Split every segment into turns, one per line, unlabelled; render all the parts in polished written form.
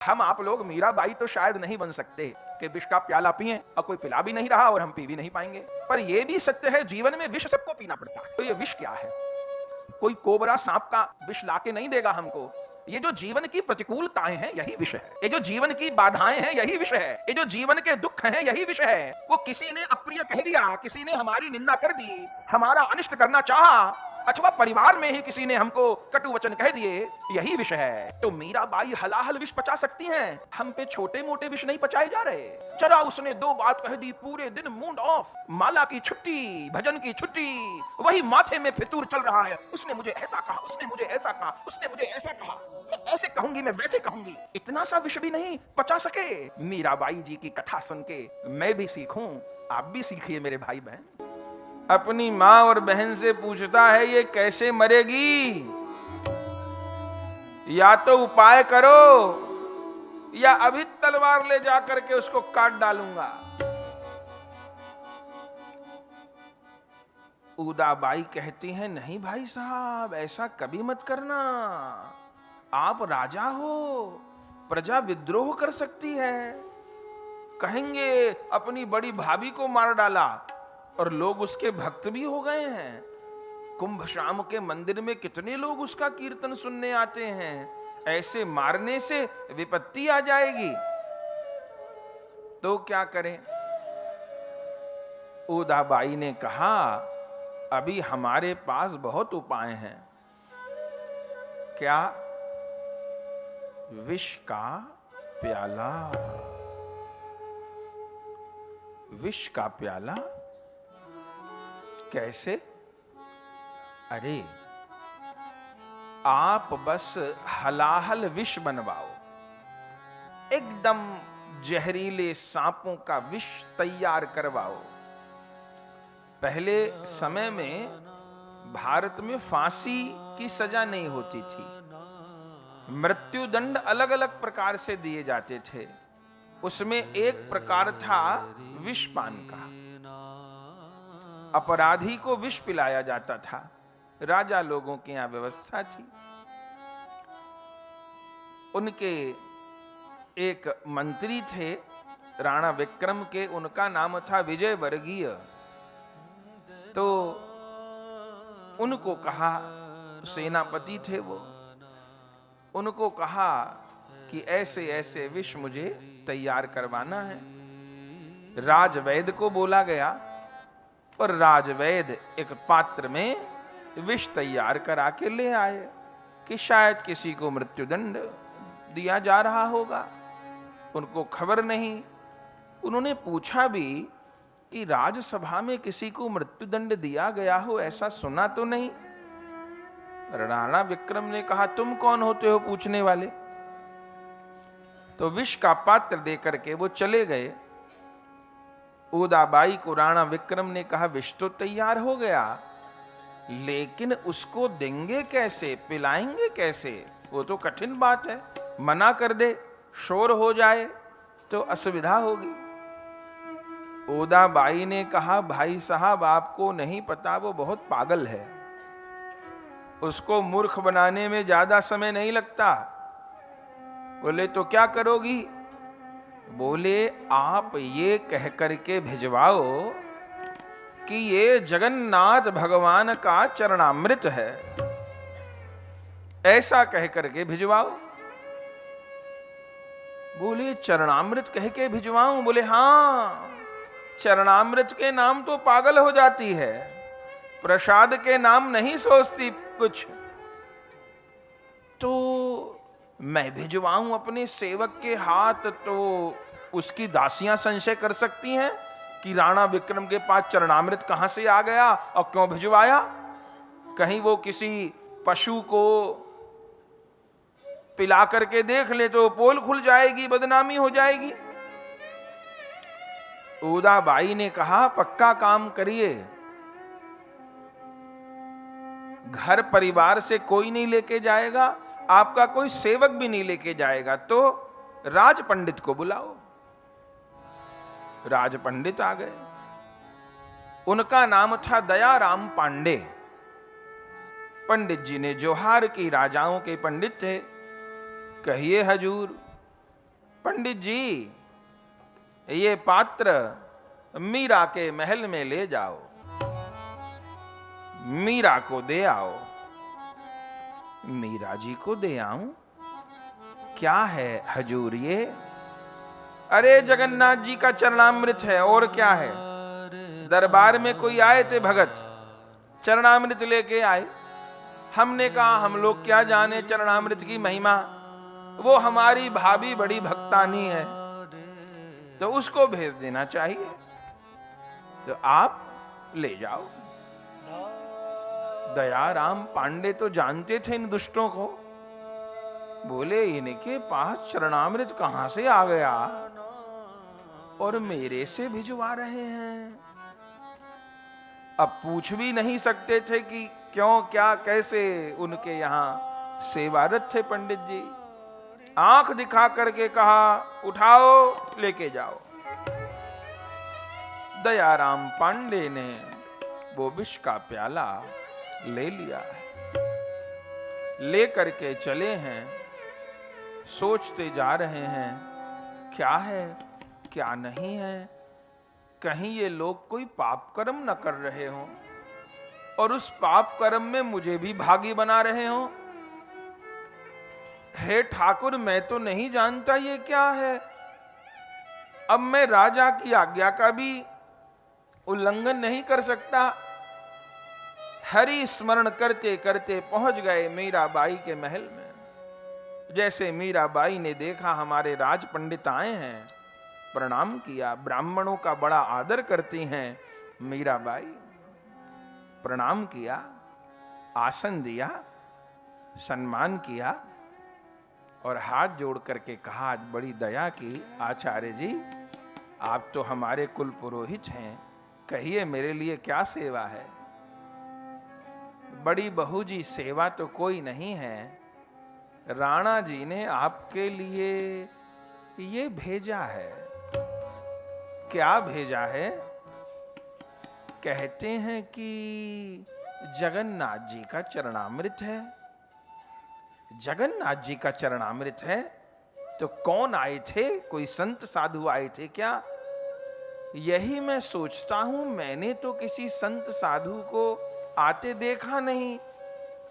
हम आप लोग मीराबाई तो शायद नहीं बन सकते कि विष का प्याला पिए, और कोई पिला भी नहीं रहा और हम पी भी नहीं पाएंगे। पर यह भी सत्य है, जीवन में विष सबको पीना पड़ता है। तो ये विष क्या है? कोई कोबरा सांप का विष लाके नहीं देगा हमको। ये जो जीवन की प्रतिकूलताएं हैं यही विष है, ये जो जीवन की बाधाएं हैं यही विष है, ये जो जीवन के दुख हैं यही विष है। वो किसी ने अप्रिय कह दिया, किसी ने हमारी निंदा कर दी, हमारा अनिष्ट करना चाहा, अथवा परिवार में ही किसी ने हमको कटु वचन कह दिए, यही विष है। तो मीराबाई हलाहल विष पचा सकती हैं, हम पे छोटे मोटे विष नहीं पचाए जा रहे। जरा उसने दो बात कह दी, पूरे दिन मूड ऑफ, माला की छुट्टी, भजन की छुट्टी, वही माथे में फितूर चल रहा है। उसने मुझे ऐसा कहा, उसने मुझे ऐसा कहा, उसने मुझे ऐसा कहा, मैं ऐसे कहूंगी, मैं वैसे कहूंगी। इतना सा विष भी नहीं पचा सके। मीराबाई जी की कथा सुन के मैं भी सीखूं, आप भी सीखिए मेरे भाई बहन। अपनी मां और बहन से पूछता है ये कैसे मरेगी, या तो उपाय करो या अभी तलवार ले जाकर के उसको काट डालूंगा। उदाबाई कहती हैं नहीं भाई साहब, ऐसा कभी मत करना, आप राजा हो, प्रजा विद्रोह कर सकती है, कहेंगे अपनी बड़ी भाभी को मार डाला, और लोग उसके भक्त भी हो गए हैं। कुंभ शाम के मंदिर में कितने लोग उसका कीर्तन सुनने आते हैं, ऐसे मारने से विपत्ति आ जाएगी। तो क्या करें? उदाबाई ने कहा अभी हमारे पास बहुत उपाय हैं। क्या? विष का प्याला। विष का प्याला कैसे? अरे आप बस हलाहल विष बनवाओ, एकदम जहरीले सांपों का विष तैयार करवाओ। पहले समय में भारत में फांसी की सजा नहीं होती थी, मृत्युदंड अलग अलग प्रकार से दिए जाते थे। उसमें एक प्रकार था विषपान का, अपराधी को विष पिलाया जाता था। राजा लोगों की यहां व्यवस्था थी। उनके एक मंत्री थे राणा विक्रम के, उनका नाम था विजय वर्गीय। तो उनको कहा, सेनापति थे वो, उनको कहा कि ऐसे ऐसे विष मुझे तैयार करवाना है। राजवैद्य को बोला गया और राजवैद्य एक पात्र में विष तैयार करा के ले आए कि शायद किसी को मृत्युदंड दिया जा रहा होगा। उनको खबर नहीं। उन्होंने पूछा भी कि राजसभा में किसी को मृत्युदंड दिया गया हो, ऐसा सुना तो नहीं। राणा विक्रम ने कहा तुम कौन होते हो पूछने वाले? तो विष का पात्र देकर के वो चले गए। उदाबाई को राणा विक्रम ने कहा विष तो तैयार हो गया, लेकिन उसको देंगे कैसे, पिलाएंगे कैसे? वो तो कठिन बात है। मना कर दे, शोर हो जाए तो असुविधा होगी। उदाबाई ने कहा भाई साहब आपको नहीं पता, वो बहुत पागल है, उसको मूर्ख बनाने में ज्यादा समय नहीं लगता। बोले तो क्या करोगी? बोले आप ये कह करके भिजवाओ कि ये जगन्नाथ भगवान का चरणामृत है, ऐसा कह करके भिजवाओ। बोले चरणामृत कह के भिजवाऊं? बोले हाँ, चरणामृत के नाम तो पागल हो जाती है, प्रसाद के नाम नहीं सोचती कुछ। तो मैं भिजवाऊं अपने सेवक के हाथ, तो उसकी दासियां संशय कर सकती हैं कि राणा विक्रम के पास चरणामृत कहां से आ गया और क्यों भिजवाया। कहीं वो किसी पशु को पिला करके देख ले तो पोल खुल जाएगी, बदनामी हो जाएगी। उदाबाई ने कहा पक्का काम करिए, घर परिवार से कोई नहीं लेके जाएगा, आपका कोई सेवक भी नहीं लेके जाएगा, तो राज पंडित को बुलाओ। राज पंडित आ गए। उनका नाम था दयाराम पांडे। पंडित जी ने जोहार की, राजाओं के पंडित थे। कहिए हजूर, पंडित जी, ये पात्र मीरा के महल में ले जाओ, मीरा को दे आओ। मीरा जी को दे आऊं? क्या है हजूर ये? अरे जगन्नाथ जी का चरणामृत है, और क्या है। दरबार में कोई आए थे भगत, चरणामृत लेके आए। हमने कहा हम लोग क्या जाने चरणामृत की महिमा, वो हमारी भाभी बड़ी भक्तानी है, तो उसको भेज देना चाहिए, तो आप ले जाओ। दयाराम पांडे तो जानते थे इन दुष्टों को, बोले इनके पास चरणामृत कहां से आ गया और मेरे से भिजवा रहे हैं। अब पूछ भी नहीं सकते थे कि क्यों, क्या, कैसे। उनके यहां सेवारत थे पंडित जी। आंख दिखा करके कहा उठाओ लेके जाओ। दयाराम पांडे ने वो विष का प्याला ले लिया है, ले करके चले हैं। सोचते जा रहे हैं क्या है क्या नहीं है, कहीं ये लोग कोई पाप कर्म न कर रहे हों और उस पाप कर्म में मुझे भी भागी बना रहे हों। हे ठाकुर, मैं तो नहीं जानता ये क्या है। अब मैं राजा की आज्ञा का भी उल्लंघन नहीं कर सकता। हरि स्मरण करते करते पहुंच गए मीराबाई के महल में। जैसे मीराबाई ने देखा हमारे राज पंडित आए हैं, प्रणाम किया। ब्राह्मणों का बड़ा आदर करती हैं मीराबाई। प्रणाम किया, आसन दिया, सम्मान किया और हाथ जोड़ करके कहा, आज बड़ी दया की आचार्य जी, आप तो हमारे कुल पुरोहित हैं, कहिए मेरे लिए क्या सेवा है। बड़ी बहू जी, सेवा तो कोई नहीं है, राणा जी ने आपके लिए ये भेजा है। क्या भेजा है? कहते हैं कि जगन्नाथ जी का चरणामृत है। जगन्नाथ जी का चरणामृत है तो कौन आए थे? कोई संत साधु आए थे क्या? यही मैं सोचता हूं, मैंने तो किसी संत साधु को आते देखा नहीं,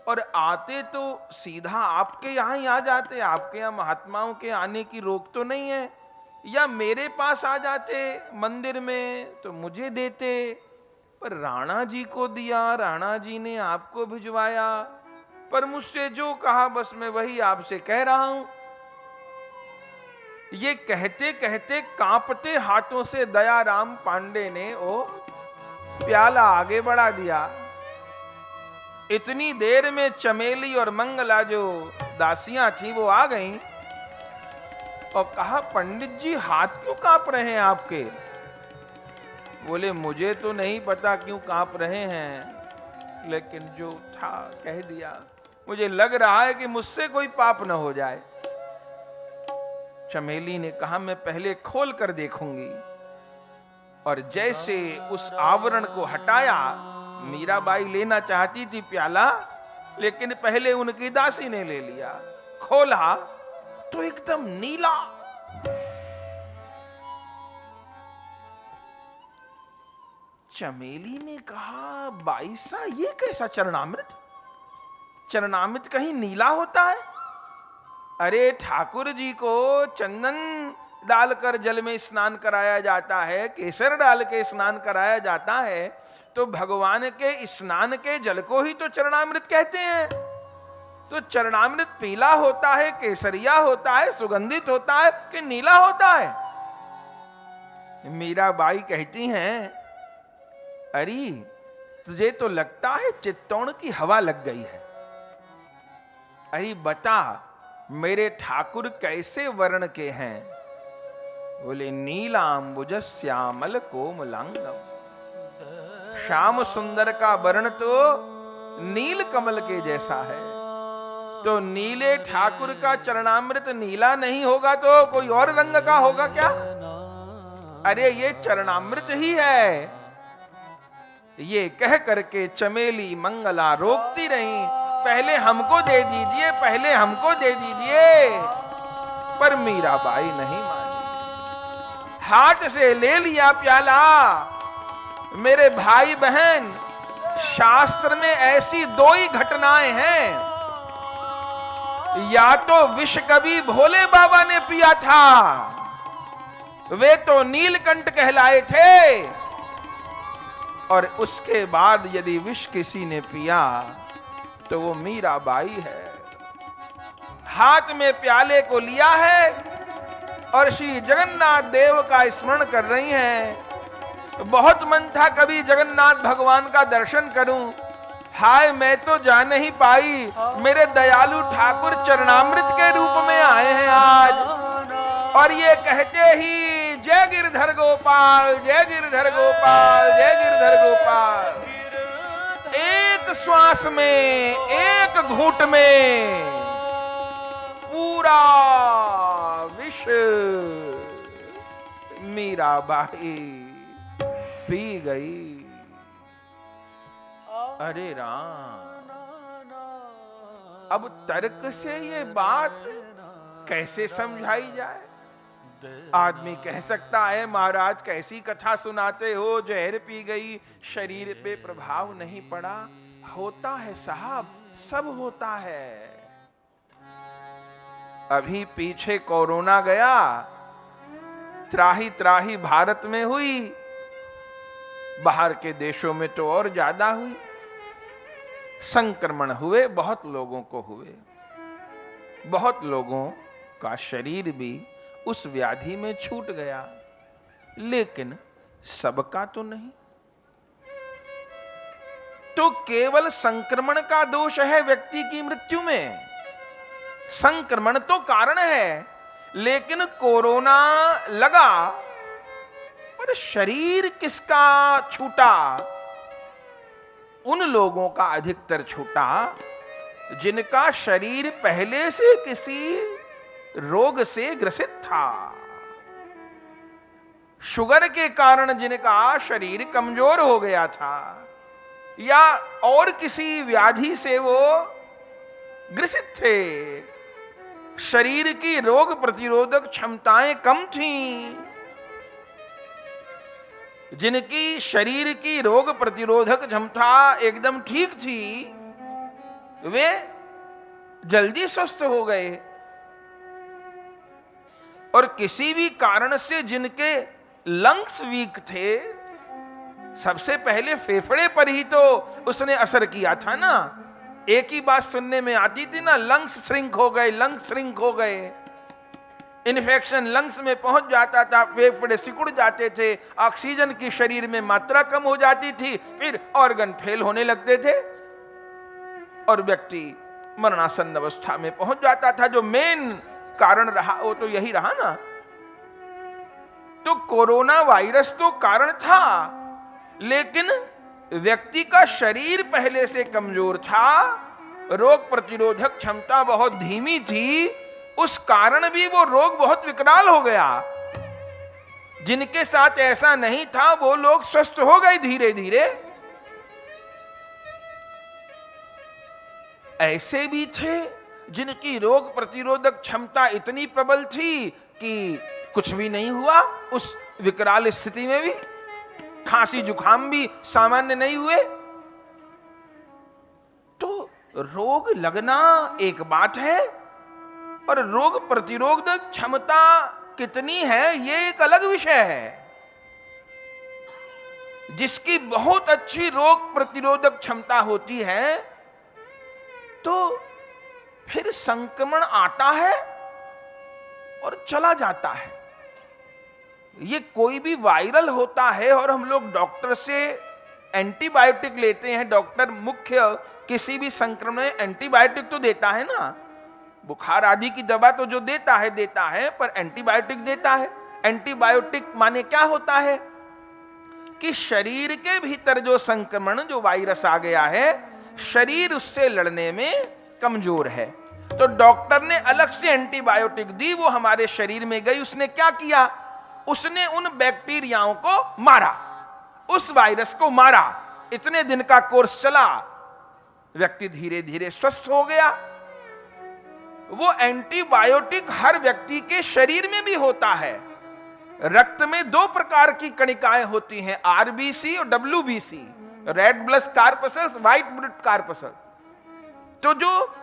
और आते तो सीधा आपके यहां ही आ जाते। आपके यहां महात्माओं के आने की रोक तो नहीं है, या मेरे पास आ जाते मंदिर में तो मुझे देते, पर राणा जी को दिया, राणा जी ने आपको भिजवाया। पर मुझसे जो कहा बस मैं वही आपसे कह रहा हूं। ये कहते कहते कांपते हाथों से दयाराम पांडे ने वो प्याला आगे बढ़ा दिया। इतनी देर में चमेली और मंगला जो दासियां थी वो आ गईं और कहा, पंडित जी हाथ क्यों कांप रहे हैं आपके? बोले मुझे तो नहीं पता क्यों कांप रहे हैं, लेकिन जो था कह दिया। मुझे लग रहा है कि मुझसे कोई पाप न हो जाए। चमेली ने कहा, मैं पहले खोल कर देखूंगी। और जैसे उस आवरण को हटाया, मीराबाई लेना चाहती थी प्याला, लेकिन पहले उनकी दासी ने ले लिया। खोला तो एकदम नीला। चमेली ने कहा, बाईसा ये कैसा चरणामृत? चरणामृत कहीं नीला होता है? अरे ठाकुर जी को चंदन डालकर जल में स्नान कराया जाता है, केसर डाल के स्नान कराया जाता है, तो भगवान के स्नान के जल को ही तो चरणामृत कहते हैं। तो चरणामृत पीला होता है, केसरिया होता है, सुगंधित होता है कि नीला होता है? मीराबाई कहती हैं, अरे तुझे तो लगता है चित्तौड़ की हवा लग गई है। अरे बता मेरे ठाकुर कैसे वर्ण के हैं? बोले नीलांबुज श्यामल कोमलांगम। श्याम सुंदर का वर्ण तो नील कमल के जैसा है। तो नीले ठाकुर का चरणामृत नीला नहीं होगा तो कोई और रंग का होगा क्या? अरे ये चरणामृत ही है। ये कह करके चमेली मंगला रोकती रही, पहले हमको दे दीजिए, पहले हमको दे दीजिए। पर मीराबाई नहीं मानी। हाथ से ले लिया प्याला। मेरे भाई बहन, शास्त्र में ऐसी दो ही घटनाएं हैं, या तो विष कभी भोले बाबा ने पिया था, वे तो नीलकंठ कहलाए थे, और उसके बाद यदि विष किसी ने पिया तो वो मीराबाई है। हाथ में प्याले को लिया है और श्री जगन्नाथ देव का स्मरण कर रही हैं। बहुत मन था कभी जगन्नाथ भगवान का दर्शन करूं, हाय मैं तो जा नहीं पाई। मेरे दयालु ठाकुर चरणामृत के रूप में आए हैं आज, और ये कहते ही जय गिरधर गोपाल, जय गिरधर गोपाल, जय गिरधर गोपाल। एक श्वास में, एक घूंट में पूरा विष मीराबाई पी गई। अरे राम, अब तर्क से ये बात कैसे समझाई जाए? आदमी कह सकता है महाराज कैसी कथा सुनाते हो, जहर पी गई, शरीर पे प्रभाव नहीं पड़ा। होता है साहब, सब होता है। अभी पीछे कोरोना गया, त्राही त्राही भारत में हुई, बाहर के देशों में तो और ज्यादा हुई। संक्रमण हुए, बहुत लोगों को हुए, बहुत लोगों का शरीर भी उस व्याधि में छूट गया, लेकिन सबका तो नहीं। तो केवल संक्रमण का दोष है व्यक्ति की मृत्यु में। संक्रमण तो कारण है, लेकिन कोरोना लगा पर शरीर किसका छूटा? उन लोगों का अधिकतर छूटा जिनका शरीर पहले से किसी रोग से ग्रसित था। शुगर के कारण जिनका शरीर कमजोर हो गया था, या और किसी व्याधि से वो ग्रसित थे, शरीर की रोग प्रतिरोधक क्षमताएं कम थीं, जिनकी शरीर की रोग प्रतिरोधक क्षमता एकदम ठीक थी, वे जल्दी स्वस्थ हो गए। और किसी भी कारण से जिनके लंग्स वीक थे, सबसे पहले फेफड़े पर ही तो उसने असर किया था ना। एक ही बात सुनने में आती थी ना, लंग्स श्रिंक हो गए, लंग्स श्रिंक हो गए। इन्फेक्शन लंग्स में पहुंच जाता था, फेफड़े सिकुड़ जाते थे, ऑक्सीजन की शरीर में मात्रा कम हो जाती थी, फिर ऑर्गन फेल होने लगते थे और व्यक्ति मरणासन्न अवस्था में पहुंच जाता था। जो मेन कारण रहा वो तो यही रहा ना। तो कोरोना वायरस तो कारण था, लेकिन व्यक्ति का शरीर पहले से कमजोर था, रोग प्रतिरोधक क्षमता बहुत धीमी थी, उस कारण भी वो रोग बहुत विकराल हो गया। जिनके साथ ऐसा नहीं था वो लोग स्वस्थ हो गए धीरे धीरे। ऐसे भी थे जिनकी रोग प्रतिरोधक क्षमता इतनी प्रबल थी कि कुछ भी नहीं हुआ, उस विकराल स्थिति में भी खांसी जुकाम भी सामान्य नहीं हुए। तो रोग लगना एक बात है, और रोग प्रतिरोधक क्षमता कितनी है ये एक अलग विषय है। जिसकी बहुत अच्छी रोग प्रतिरोधक क्षमता होती है, तो फिर संक्रमण आता है और चला जाता है। ये कोई भी वायरल होता है और हम लोग डॉक्टर से एंटीबायोटिक लेते हैं। डॉक्टर मुख्य किसी भी संक्रमण में एंटीबायोटिक तो देता है ना, बुखार आदि की दवा तो जो देता है, पर एंटीबायोटिक देता है। एंटीबायोटिक माने क्या होता है कि शरीर के भीतर जो संक्रमण, जो वायरस आ गया है, शरीर उससे लड़ने में कमजोर है। तो डॉक्टर ने अलग से एंटीबायोटिक दी, वो हमारे शरीर में गई। उसने क्या किया? उसने उन बैक्टीरियाओं को मारा, उस वायरस को मारा। इतने दिन का कोर्स चला, व्यक्ति धीरे धीरे स्वस्थ हो गया। वो एंटीबायोटिक हर व्यक्ति के शरीर में भी होता है। रक्त में दो प्रकार की कणिकाएं होती हैं, आरबीसी और WBC, red blood corpuscles, white blood corpuscle. तो जो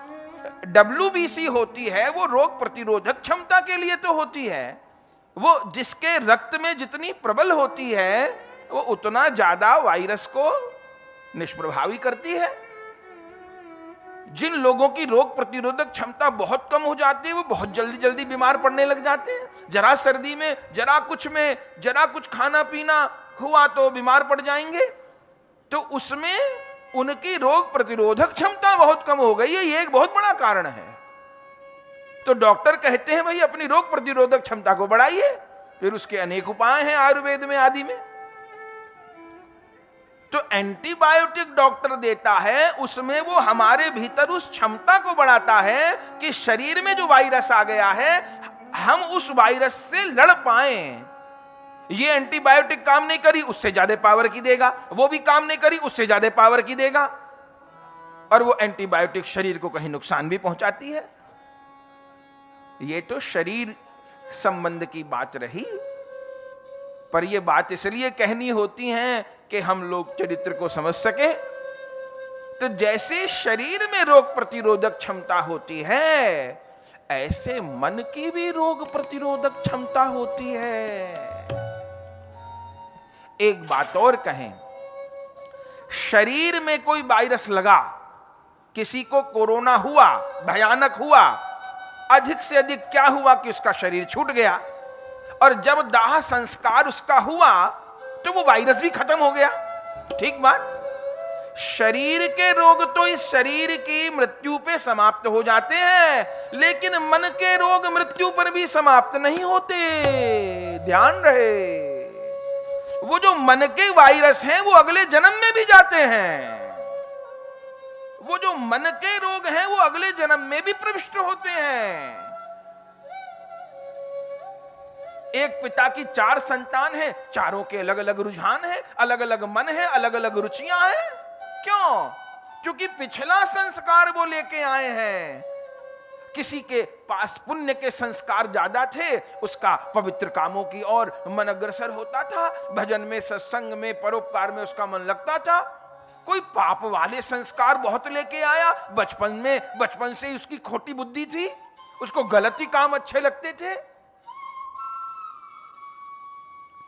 डब्ल्यूबीसी होती है वो रोग प्रतिरोधक क्षमता के लिए तो होती है, वो जिसके रक्त में जितनी प्रबल होती है वो उतना ज्यादा वायरस को निष्प्रभावी करती है। जिन लोगों की रोग प्रतिरोधक क्षमता बहुत कम हो जाती है वो बहुत जल्दी जल्दी बीमार पड़ने लग जाते हैं। जरा सर्दी में, जरा कुछ खाना पीना हुआ तो बीमार पड़ जाएंगे। तो उसमें उनकी रोग प्रतिरोधक क्षमता बहुत कम हो गई है, ये एक बहुत बड़ा कारण है। तो डॉक्टर कहते हैं भाई अपनी रोग प्रतिरोधक क्षमता को बढ़ाइए। फिर उसके अनेक उपाय हैं आयुर्वेद में आदि में। तो एंटीबायोटिक डॉक्टर देता है, उसमें वो हमारे भीतर उस क्षमता को बढ़ाता है कि शरीर में जो वायरस आ गया है हम उस वायरस से लड़ पाएं। ये एंटीबायोटिक काम नहीं करी, उससे ज्यादा पावर की देगा, वो भी काम नहीं करी, उससे ज्यादा पावर की देगा, और वो एंटीबायोटिक शरीर को कहीं नुकसान भी पहुंचाती है। ये तो शरीर संबंध की बात रही, पर ये बात इसलिए कहनी होती है कि हम लोग चरित्र को समझ सके। तो जैसे शरीर में रोग प्रतिरोधक क्षमता होती है, ऐसे मन की भी रोग प्रतिरोधक क्षमता होती है। एक बात और कहें, शरीर में कोई वायरस लगा, किसी को कोरोना हुआ, भयानक हुआ, अधिक से अधिक क्या हुआ कि उसका शरीर छूट गया, और जब दाह संस्कार उसका हुआ तो वो वायरस भी खत्म हो गया। ठीक बात। शरीर के रोग तो इस शरीर की मृत्यु पे समाप्त हो जाते हैं, लेकिन मन के रोग मृत्यु पर भी समाप्त नहीं होते, ध्यान रहे। वो जो मन के वायरस हैं वो अगले जन्म में भी जाते हैं, वो जो मन के रोग हैं वो अगले जन्म में भी प्रविष्ट होते हैं। एक पिता की 4 संतान हैं, चारों के अलग अलग रुझान हैं, अलग अलग मन है, अलग अलग रुचियां हैं। क्यों? क्योंकि पिछला संस्कार वो लेके आए हैं। किसी के पास पुण्य के संस्कार ज्यादा थे, उसका पवित्र कामों की ओर मन अग्रसर होता था, भजन में, सत्संग में, परोपकार में उसका मन लगता था। कोई पाप वाले संस्कार बहुत लेके आया, बचपन से ही उसकी खोटी बुद्धि थी, उसको गलत ही काम अच्छे लगते थे।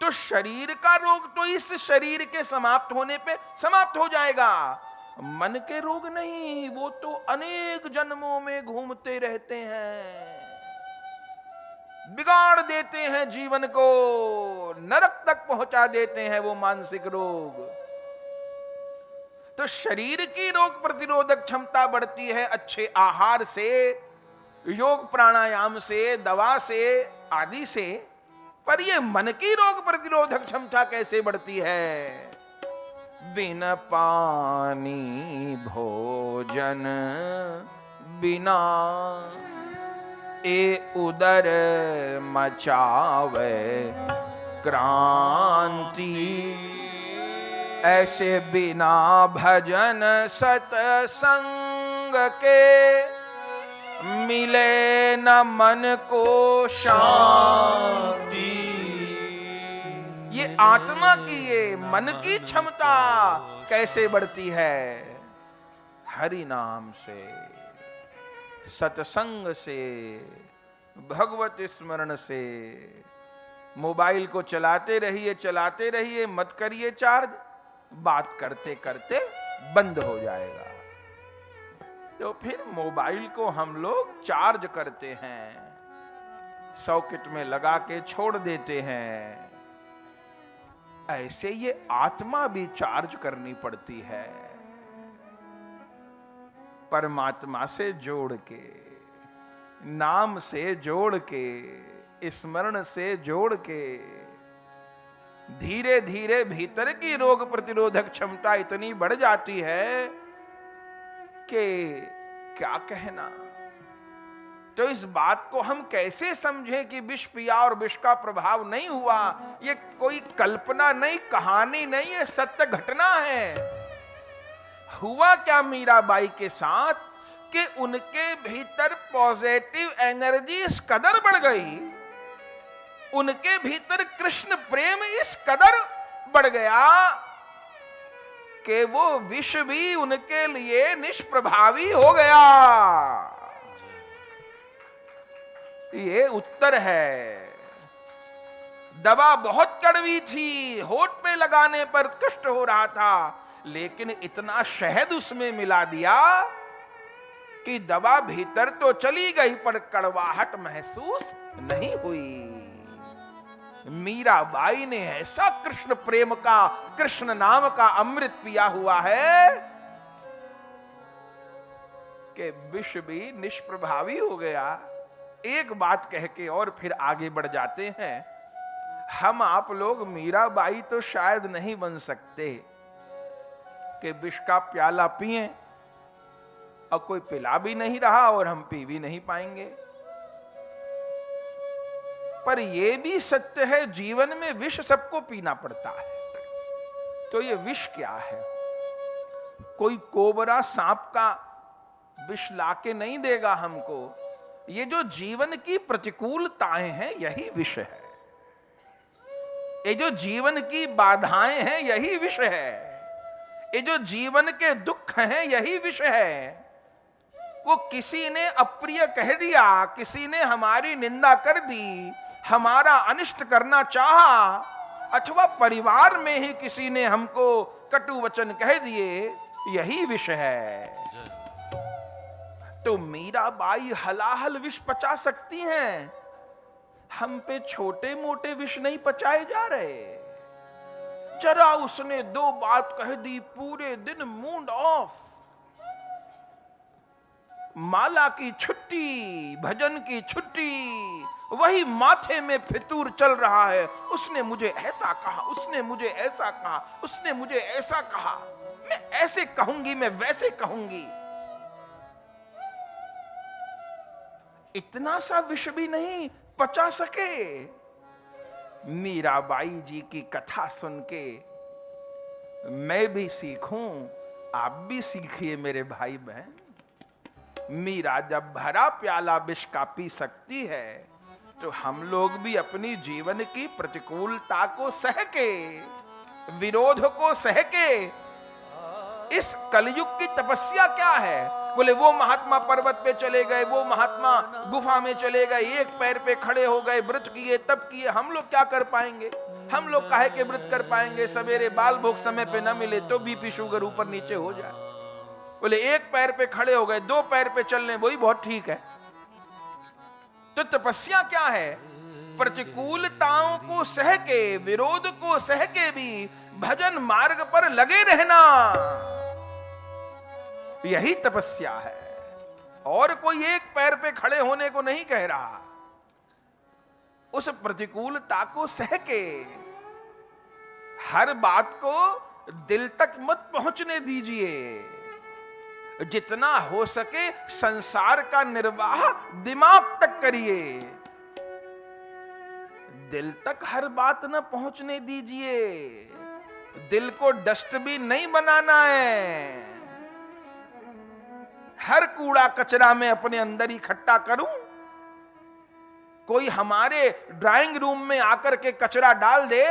तो शरीर का रोग तो इस शरीर के समाप्त होने पे समाप्त हो जाएगा, मन के रोग नहीं, वो तो अनेक जन्मों में घूमते रहते हैं, बिगाड़ देते हैं जीवन को, नरक तक पहुंचा देते हैं वो मानसिक रोग। तो शरीर की रोग प्रतिरोधक क्षमता बढ़ती है अच्छे आहार से, योग प्राणायाम से, दवा से आदि से। पर ये मन की रोग प्रतिरोधक क्षमता कैसे बढ़ती है? बिना पानी भोजन बिना ए उदर मचावे क्रांति, ऐसे बिना भजन सतसंग के मिले न मन को शांति। ये आत्मा की, ये मन की क्षमता कैसे बढ़ती है? हरि नाम से, सत्संग से, भगवत स्मरण से। मोबाइल को चलाते रहिए, मत करिए चार्ज, बात करते करते बंद हो जाएगा। तो फिर मोबाइल को हम लोग चार्ज करते हैं, सॉकेट में लगा के छोड़ देते हैं। ऐसे ये आत्मा भी चार्ज करनी पड़ती है, परमात्मा से जोड़ के, नाम से जोड़ के, स्मरण से जोड़ के। धीरे धीरे भीतर की रोग प्रतिरोधक क्षमता इतनी बढ़ जाती है कि क्या कहना। तो इस बात को हम कैसे समझें कि विष पिया और विष का प्रभाव नहीं हुआ? ये कोई कल्पना नहीं, कहानी नहीं, ये सत्य घटना है। हुआ क्या मीराबाई के साथ कि उनके भीतर पॉजिटिव एनर्जी इस कदर बढ़ गई, उनके भीतर कृष्ण प्रेम इस कदर बढ़ गया कि वो विष भी उनके लिए निष्प्रभावी हो गया। ये उत्तर है। दवा बहुत कड़वी थी, होठ पे लगाने पर कष्ट हो रहा था, लेकिन इतना शहद उसमें मिला दिया कि दवा भीतर तो चली गई पर कड़वाहट महसूस नहीं हुई। मीराबाई ने ऐसा कृष्ण प्रेम का, कृष्ण नाम का अमृत पिया हुआ है कि विष भी निष्प्रभावी हो गया। एक बात कह के और फिर आगे बढ़ जाते हैं। हम आप लोग मीराबाई तो शायद नहीं बन सकते कि विष का प्याला पिए और कोई पिला भी नहीं रहा और हम पी भी नहीं पाएंगे। पर यह भी सत्य है, जीवन में विष सबको पीना पड़ता है। तो ये विष क्या है? कोई कोबरा सांप का विष लाके नहीं देगा हमको। ये जो जीवन की प्रतिकूलताएं हैं यही विष है। ये जो जीवन की बाधाएं हैं यही विष है। ये जो जीवन के दुख हैं यही विष है। वो किसी ने अप्रिय कह दिया, किसी ने हमारी निंदा कर दी, हमारा अनिष्ट करना चाहा, अथवा परिवार में ही किसी ने हमको कटु वचन कह दिए, यही विष है। तो मीराबाई हलाहल विष पचा सकती हैं, हम पे छोटे मोटे विष नहीं पचाए जा रहे। जरा उसने दो बात कह दी, पूरे दिन मूड ऑफ। माला की छुट्टी, भजन की छुट्टी, वही माथे में फितूर चल रहा है। उसने मुझे ऐसा कहा, उसने मुझे ऐसा कहा, उसने मुझे ऐसा कहा, मैं ऐसे कहूंगी, मैं वैसे कहूंगी। इतना सा विष भी नहीं पचा सके। मीराबाई जी की कथा सुन के मैं भी सीखूं, आप भी सीखिए मेरे भाई बहन। मीरा जब भरा प्याला विष का पी सकती है, तो हम लोग भी अपनी जीवन की प्रतिकूलता को सह के, विरोध को सह के, इस कलयुग की तपस्या क्या है? बोले वो महात्मा पर्वत पे चले गए, वो महात्मा गुफा में चले गए, एक पैर पे खड़े हो गए, व्रत किए, तब किए। हम लोग क्या कर पाएंगे? हम लोग काहे के व्रत कर पाएंगे? सवेरे बाल भोग समय पे न मिले तो बीपी शुगर ऊपर नीचे हो जाए। बोले एक पैर पे खड़े हो गए, दो पैर पे चल रहे, वही बहुत ठीक है। तो तपस्या क्या है? प्रतिकूलताओं को सह के, विरोध को सह के भी भजन मार्ग पर लगे रहना, यही तपस्या है। और कोई एक पैर पे खड़े होने को नहीं कह रहा। उस प्रतिकूलता को सह के, हर बात को दिल तक मत पहुंचने दीजिए। जितना हो सके संसार का निर्वाह दिमाग तक करिए, दिल तक हर बात न पहुंचने दीजिए। दिल को डस्टबिन नहीं बनाना है। हर कूड़ा कचरा में अपने अंदर इकट्ठा करूं? कोई हमारे ड्राइंग रूम में आकर के कचरा डाल दे,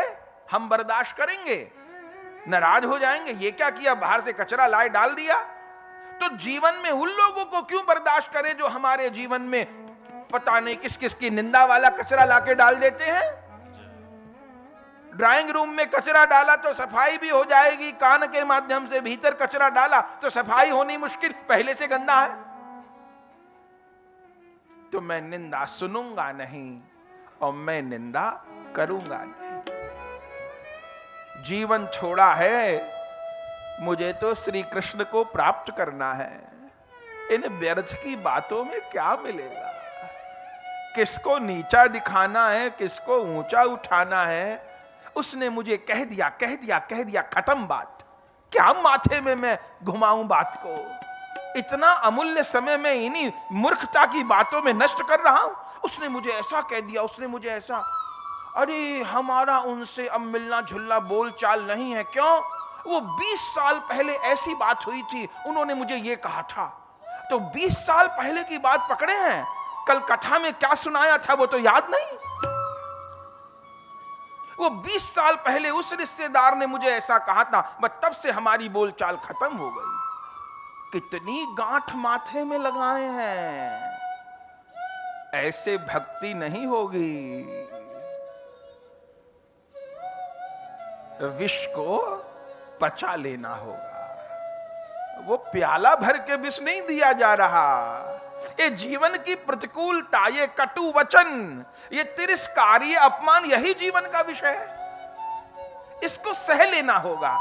हम बर्दाश्त करेंगे? नाराज हो जाएंगे। ये क्या किया, बाहर से कचरा लाए डाल दिया। तो जीवन में उन लोगों को क्यों बर्दाश्त करें जो हमारे जीवन में पता नहीं किस किस की निंदा वाला कचरा लाके डाल देते हैं। ड्राइंग रूम में कचरा डाला तो सफाई भी हो जाएगी, कान के माध्यम से भीतर कचरा डाला तो सफाई होनी मुश्किल, पहले से गंदा है। तो मैं निंदा सुनूंगा नहीं और मैं निंदा करूंगा नहीं। जीवन छोड़ा है, मुझे तो श्री कृष्ण को प्राप्त करना है। इन व्यर्थ की बातों में क्या मिलेगा? किसको नीचा दिखाना है, किसको ऊंचा उठाना है, उसने मुझे कह दिया, कह दिया, कह दिया, खत्म बात। क्या माथे में मैं घुमाऊं बात को? इतना अमूल्य समय में इन्हीं मूर्खता की बातों में नष्ट कर रहा हूं। उसने मुझे ऐसा कह दिया, उसने मुझे ऐसा। अरे हमारा उनसे अब मिलना झुलना बोल चाल नहीं है। क्यों? वो 20 साल पहले ऐसी बात हुई थी, उन्होंने मुझे ये कहा था। तो 20 साल पहले की बात पकड़े हैं, कल कथा में क्या सुनाया था वो तो याद नहीं। वो 20 साल पहले उस रिश्तेदार ने मुझे ऐसा कहा था, बस तब से हमारी बोलचाल खत्म हो गई। कितनी गांठ माथे में लगाए हैं, ऐसे भक्ति नहीं होगी। विष को पचा लेना होगा। वो प्याला भर के विष नहीं दिया जा रहा। ये जीवन की प्रतिकूलता, ये कटु वचन, ये तिरस्कार, ये अपमान, यही जीवन का विषय है। इसको सह लेना होगा।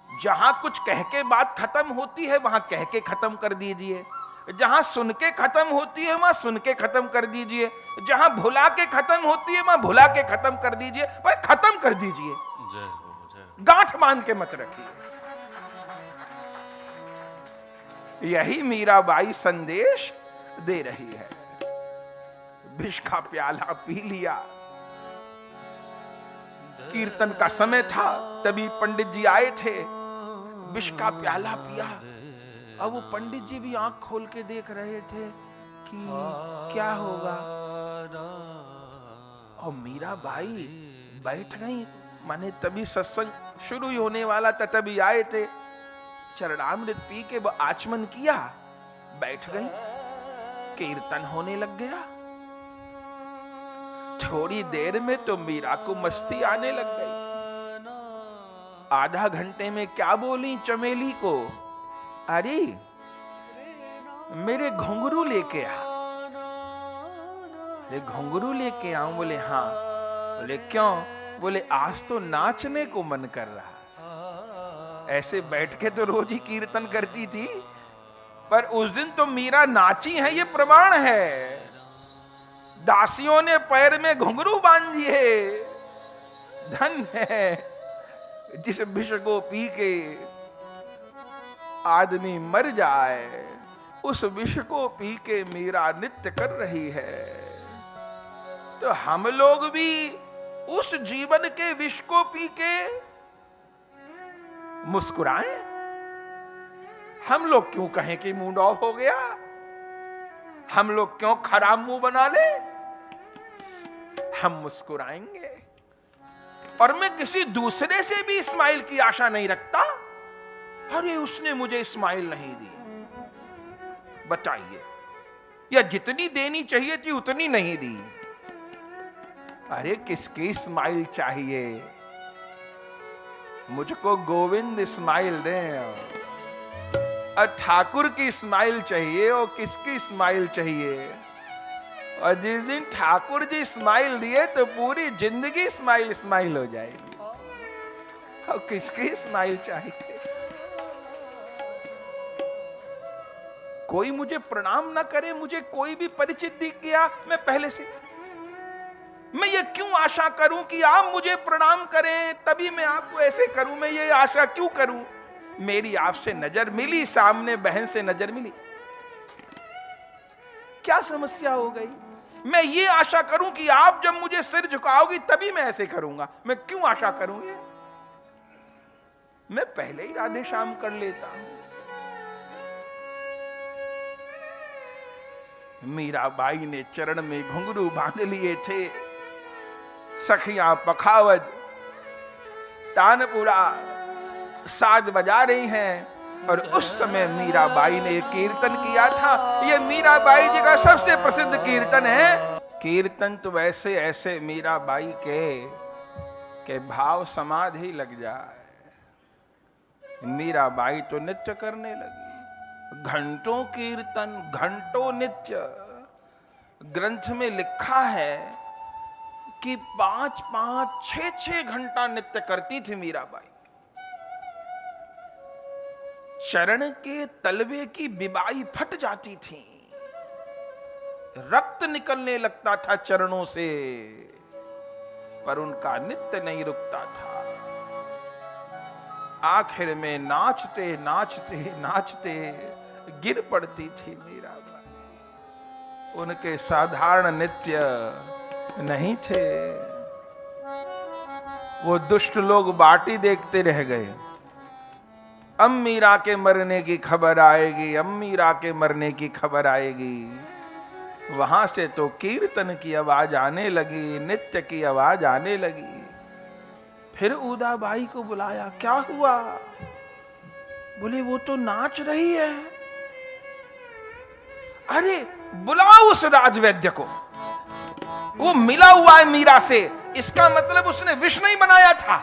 जहां कुछ कह के बात खत्म होती है वहां कह के खत्म कर दीजिए, जहां सुन के खत्म होती है वहां सुन के खत्म कर दीजिए, जहां भुला के खत्म होती है वहां भुला के खत्म कर दीजिए, पर खत्म कर दीजिए।
जय हो, जय हो।
गांठ बांध के मत रखिए। यही मीराबाई संदेश दे रही है। विष का प्याला पी लिया। कीर्तन का समय था, तभी पंडित जी आए थे, विष का प्याला पिया। अब वो पंडित जी भी आंख खोल के देख रहे थे कि क्या होगा। और मीराबाई बैठ गई, माने तभी सत्संग शुरू ही होने वाला था, तभी आए थे। चरणामृत पी के वो आचमन किया, बैठ गई। कीर्तन होने लग गया। थोड़ी देर में तो मीरा को मस्ती आने लग गई। आधा घंटे में क्या बोली चमेली को, अरे मेरे घुंघरू लेके आ। अरे घुंघरू लेके आऊं? बोले हाँ। बोले क्यों? बोले आज तो नाचने को मन कर रहा। ऐसे बैठ के तो रोज ही कीर्तन करती थी, पर उस दिन तो मीरा नाची है, ये प्रमाण है। दासियों ने पैर में घुंघरू बांध दिए। धन है जिस विष को पी के आदमी मर जाए, उस विष को पी के मीरा नृत्य कर रही है। तो हम लोग भी उस जीवन के विष को पी के मुस्कुराएं। हम लोग क्यों कहें कि मूड ऑफ हो गया? हम लोग क्यों खराब मुंह बना ले? हम मुस्कुराएंगे। और मैं किसी दूसरे से भी स्माइल की आशा नहीं रखता। अरे उसने मुझे स्माइल नहीं दी, बताइए, या जितनी देनी चाहिए थी उतनी नहीं दी। अरे किसकी स्माइल चाहिए? मुझको गोविंद स्माइल दें, और ठाकुर की स्माइल चाहिए। और किसकी स्माइल चाहिए? और जिस दिन ठाकुर जी स्माइल दिए तो पूरी जिंदगी स्माइल स्माइल हो जाएगी। और किसकी स्माइल चाहिए? कोई मुझे प्रणाम ना करे, मुझे कोई भी परिचित दिख गया, मैं पहले से मैं ये क्यों आशा करूं कि आप मुझे प्रणाम करें तभी मैं आपको ऐसे करूं? मैं ये आशा क्यों करूं? मेरी आपसे नजर मिली, सामने बहन से नजर मिली, क्या समस्या हो गई? मैं ये आशा करूं कि आप जब मुझे सिर झुकाओगी तभी मैं ऐसे करूंगा। मैं क्यों आशा करूं? ये मैं पहले ही राधे श्याम कर लेता हूं। मीराबाई ने चरण में घुंघरू बांध लिए थे। सखियां पखावज तानपुरा साज बजा रही हैं, और उस समय मीराबाई ने कीर्तन किया था। ये मीराबाई जी का सबसे प्रसिद्ध कीर्तन है। कीर्तन तो वैसे ऐसे मीराबाई के भाव समाधि लग जाए। मीराबाई तो नृत्य करने लगी। घंटों कीर्तन, घंटों नित्य। ग्रंथ में लिखा है कि 5-5, 6-6 घंटा नृत्य करती थी मीराबाई। चरण के तलवे की बिबाई फट जाती थी, रक्त निकलने लगता था चरणों से, पर उनका नृत्य नहीं रुकता था। आखिर में नाचते नाचते नाचते गिर पड़ती थी मीराबाई। उनके साधारण नृत्य नहीं थे। वो दुष्ट लोग बाटी देखते रह गए। अम्मीरा के मरने की खबर आएगी, अम्मीरा के मरने की खबर आएगी। वहां से तो कीर्तन की आवाज आने लगी, नृत्य की आवाज आने लगी। फिर उदाबाई को बुलाया, क्या हुआ? बोले वो तो नाच रही है। अरे बुलाओ उस राजवैद्य को, वो मिला हुआ है मीरा से, इसका मतलब उसने विष नहीं बनाया था,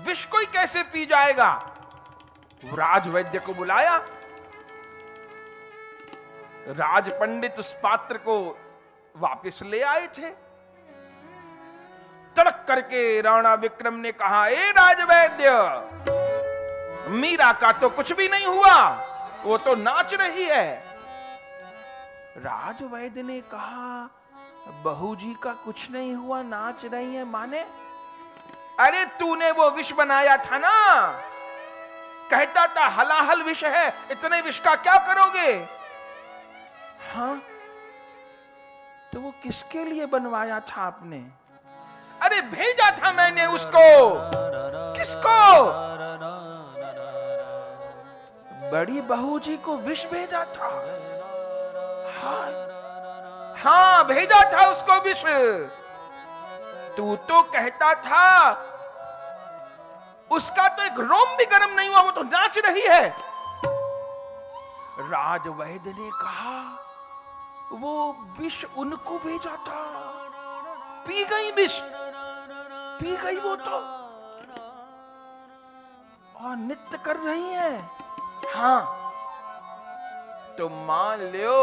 विष कोई कैसे पी जाएगा? राजवैद्य को बुलाया। राज पंडित उस पात्र को वापस ले आए थे। तड़क करके राणा विक्रम ने कहा, ए राजवैद्य, मीरा का तो कुछ भी नहीं हुआ, वो तो नाच रही है। राजवैद्य ने कहा, बहू जी का कुछ नहीं हुआ, नाच रही है माने? अरे तूने वो विष बनाया था ना, कहता था हलाहल विष है, इतने विष का क्या करोगे? हाँ, तो वो किसके लिए बनवाया था आपने? अरे भेजा था मैंने उसको। किसको? बड़ी बहू जी को विष भेजा था। हाँ, हाँ भेजा था उसको विष। तू तो कहता था उसका तो एक रोम भी गर्म नहीं हुआ, वो तो नाच रही है। राजवैद्य ने कहा, वो विष उनको भेजा था, पी गई विष, पी गई वो तो, और नृत्य कर रही है। हाँ, तो मान लो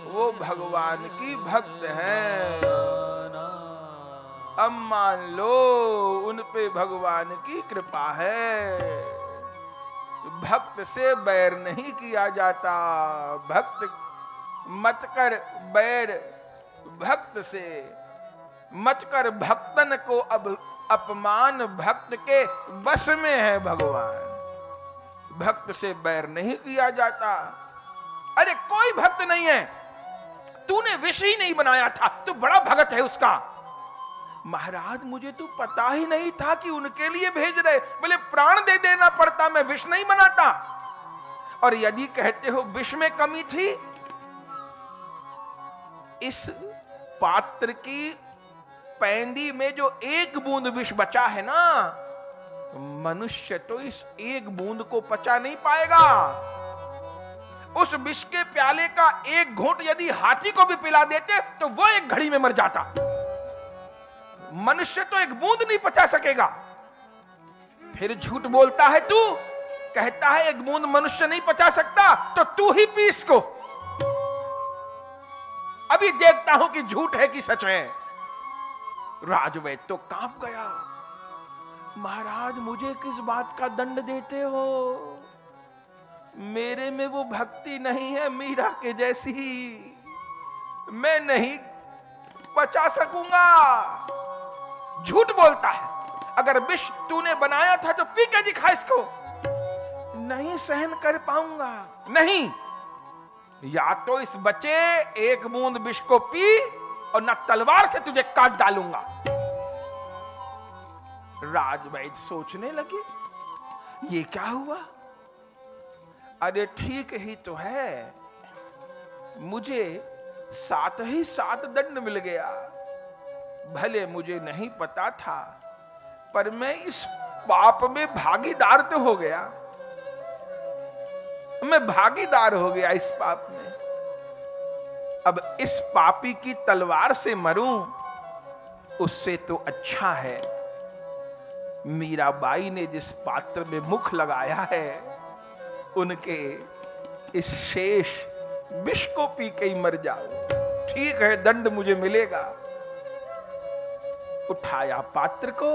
वो भगवान की भक्त है। अब मान लो उन पे भगवान की कृपा है। भक्त से बैर नहीं किया जाता, भक्त मत कर बैर भक्त से, मत कर भक्तन को अब अपमान, भक्त के बस में है भगवान। भक्त से बैर नहीं किया जाता। अरे कोई भक्त नहीं है, तूने विष ही नहीं बनाया था, तू बड़ा भगत है उसका। महाराज मुझे तो पता ही नहीं था कि उनके लिए भेज रहे, बोले प्राण दे देना पड़ता, मैं विष नहीं बनाता। और यदि कहते हो विष में कमी थी, इस पात्र की पैंदी में जो एक बूंद विष बचा है ना, मनुष्य तो इस एक बूंद को पचा नहीं पाएगा। उस विष के प्याले का एक घूंट यदि हाथी को भी पिला देते तो वो एक घड़ी में मर जाता। मनुष्य तो एक बूंद नहीं पचा सकेगा। फिर झूठ बोलता है तू, कहता है एक बूंद मनुष्य नहीं पचा सकता, तो तू ही पी इसको। अभी देखता हूं कि झूठ है कि सच है। राजवैद्य तो कांप गया, महाराज मुझे किस बात का दंड देते हो? मेरे में वो भक्ति नहीं है मीरा के जैसी, मैं नहीं बचा सकूंगा। झूठ बोलता है, अगर विष तूने बनाया था तो पी के दिखा इसको। नहीं सहन कर पाऊंगा। नहीं, या तो इस बच्चे एक बूंद विष को पी और न तलवार से तुझे काट डालूंगा। राजवैद्य सोचने लगे, ये क्या हुआ? अरे ठीक ही तो है, मुझे साथ ही साथ दंड मिल गया। भले मुझे नहीं पता था, पर मैं इस पाप में भागीदार तो हो गया। मैं भागीदार हो गया इस पाप में। अब इस पापी की तलवार से मरूं, उससे तो अच्छा है मीराबाई ने जिस पात्र में मुख लगाया है, उनके इस शेष विष को पी के ही मर जाओ। ठीक है, दंड मुझे मिलेगा। उठाया पात्र को,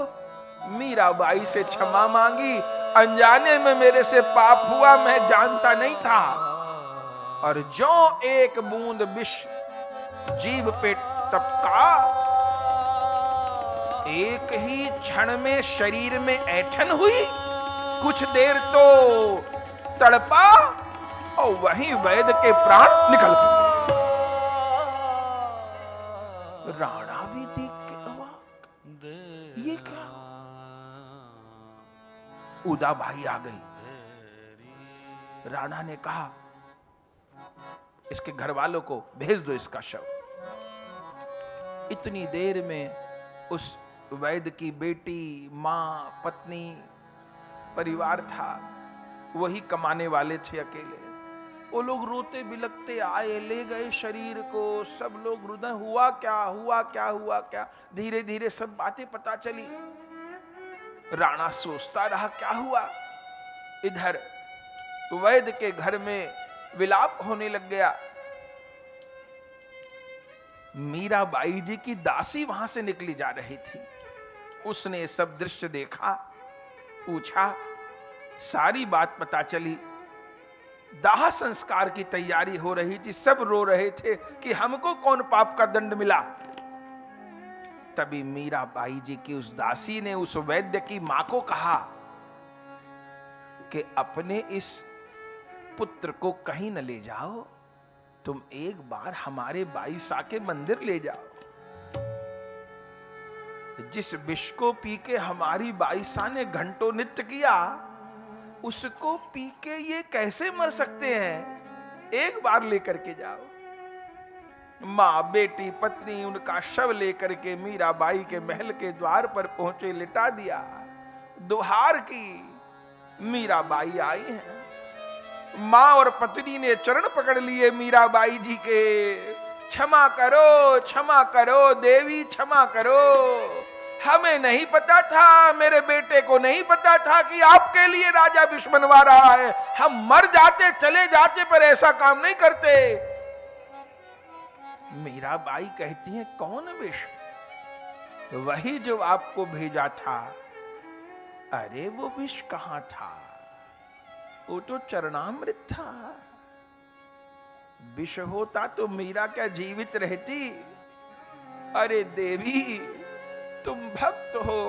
मीराबाई से क्षमा मांगी, अनजाने में मेरे से पाप हुआ, मैं जानता नहीं था। और जो एक बूंद विष जीभ पे टपका, एक ही क्षण में शरीर में ऐंठन हुई, कुछ देर तो तड़पा और वहीं वैद्य के प्राण निकल गए। राणा भी देख के अवाक, ये क्या? उदाबाई आ गई। राणा ने कहा इसके घर वालों को भेज दो इसका शव। इतनी देर में उस वैद्य की बेटी, मां, पत्नी, परिवार था, वही कमाने वाले थे अकेले। वो लोग रोते बिलखते आए, ले गए शरीर को। सब लोग रुदन हुआ क्या, हुआ क्या, हुआ क्या। धीरे धीरे सब बातें पता चली। राणा सोचता रहा क्या हुआ। इधर वैद्य के घर में विलाप होने लग गया। मीराबाई जी की दासी वहां से निकली जा रही थी। उसने सब दृश्य देखा, पूछा, सारी बात पता चली। दाह संस्कार की तैयारी हो रही थी। सब रो रहे थे कि हमको कौन पाप का दंड मिला। तभी मीराबाई जी की उस दासी ने उस वैद्य की मां को कहा कि अपने इस पुत्र को कहीं न ले जाओ, तुम एक बार हमारे बाईसा के मंदिर ले जाओ। जिस विष को पी के हमारी बाईसा ने घंटों नृत्य किया, उसको पी के ये कैसे मर सकते हैं। एक बार लेकर के जाओ। मां, बेटी, पत्नी उनका शव लेकर के मीराबाई के महल के द्वार पर पहुंचे, लिटा दिया। दुहार की मीराबाई आई हैं। मां और पत्नी ने चरण पकड़ लिए मीराबाई जी के। क्षमा करो देवी, क्षमा करो। हमें नहीं पता था, मेरे बेटे को नहीं पता था कि आपके लिए राजा विष बनवा रहा है। हम मर जाते, चले जाते, पर ऐसा काम नहीं करते। मीराबाई कहती है, कौन विष? वही जो आपको भेजा था। अरे वो विष कहां था, वो तो चरणामृत था। विष होता तो मीरा क्या जीवित रहती। अरे देवी, तुम भक्त हो,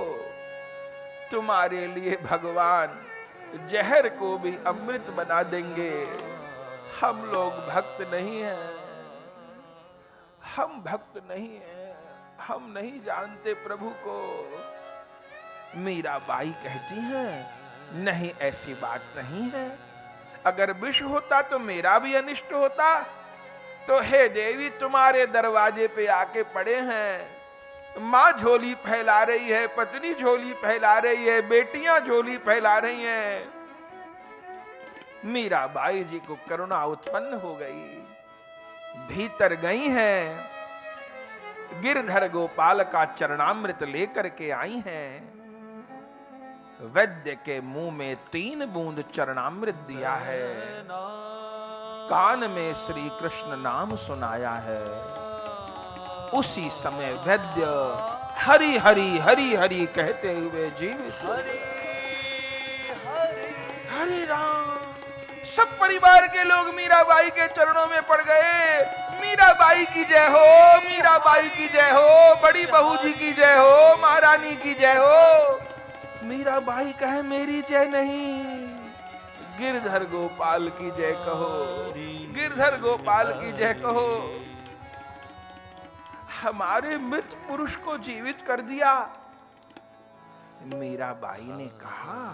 तुम्हारे लिए भगवान जहर को भी अमृत बना देंगे। हम लोग भक्त नहीं हैं, हम भक्त नहीं हैं, हम नहीं जानते प्रभु को। मीराबाई कहती हैं, नहीं, ऐसी बात नहीं है। अगर विष होता तो मेरा भी अनिष्ट होता। तो हे देवी, तुम्हारे दरवाजे पे आके पड़े हैं। मां झोली फैला रही है, पत्नी झोली फैला रही है, बेटियां झोली फैला रही हैं। मीराबाई जी को करुणा उत्पन्न हो गई। भीतर गई हैं, गिरधर गोपाल का चरणामृत लेकर के आई हैं। वैद्य के मुंह में 3 बूंद चरणामृत दिया है। कान में श्री कृष्ण नाम सुनाया है। उसी समय वैद्य हरि हरि हरि हरि कहते हुए जीवित हो गए। हरे राम। सब परिवार के लोग मीराबाई के चरणों में पड़ गए। मीराबाई की जय हो, मीराबाई की जय हो, बड़ी बहू जी की जय हो, महारानी की जय हो। मीराबाई कहे, मेरी जय नहीं, गिरधर गोपाल की जय कहो, गिरधर गोपाल की जय कहो। हमारे मृत पुरुष को जीवित कर दिया। मीराबाई ने कहा,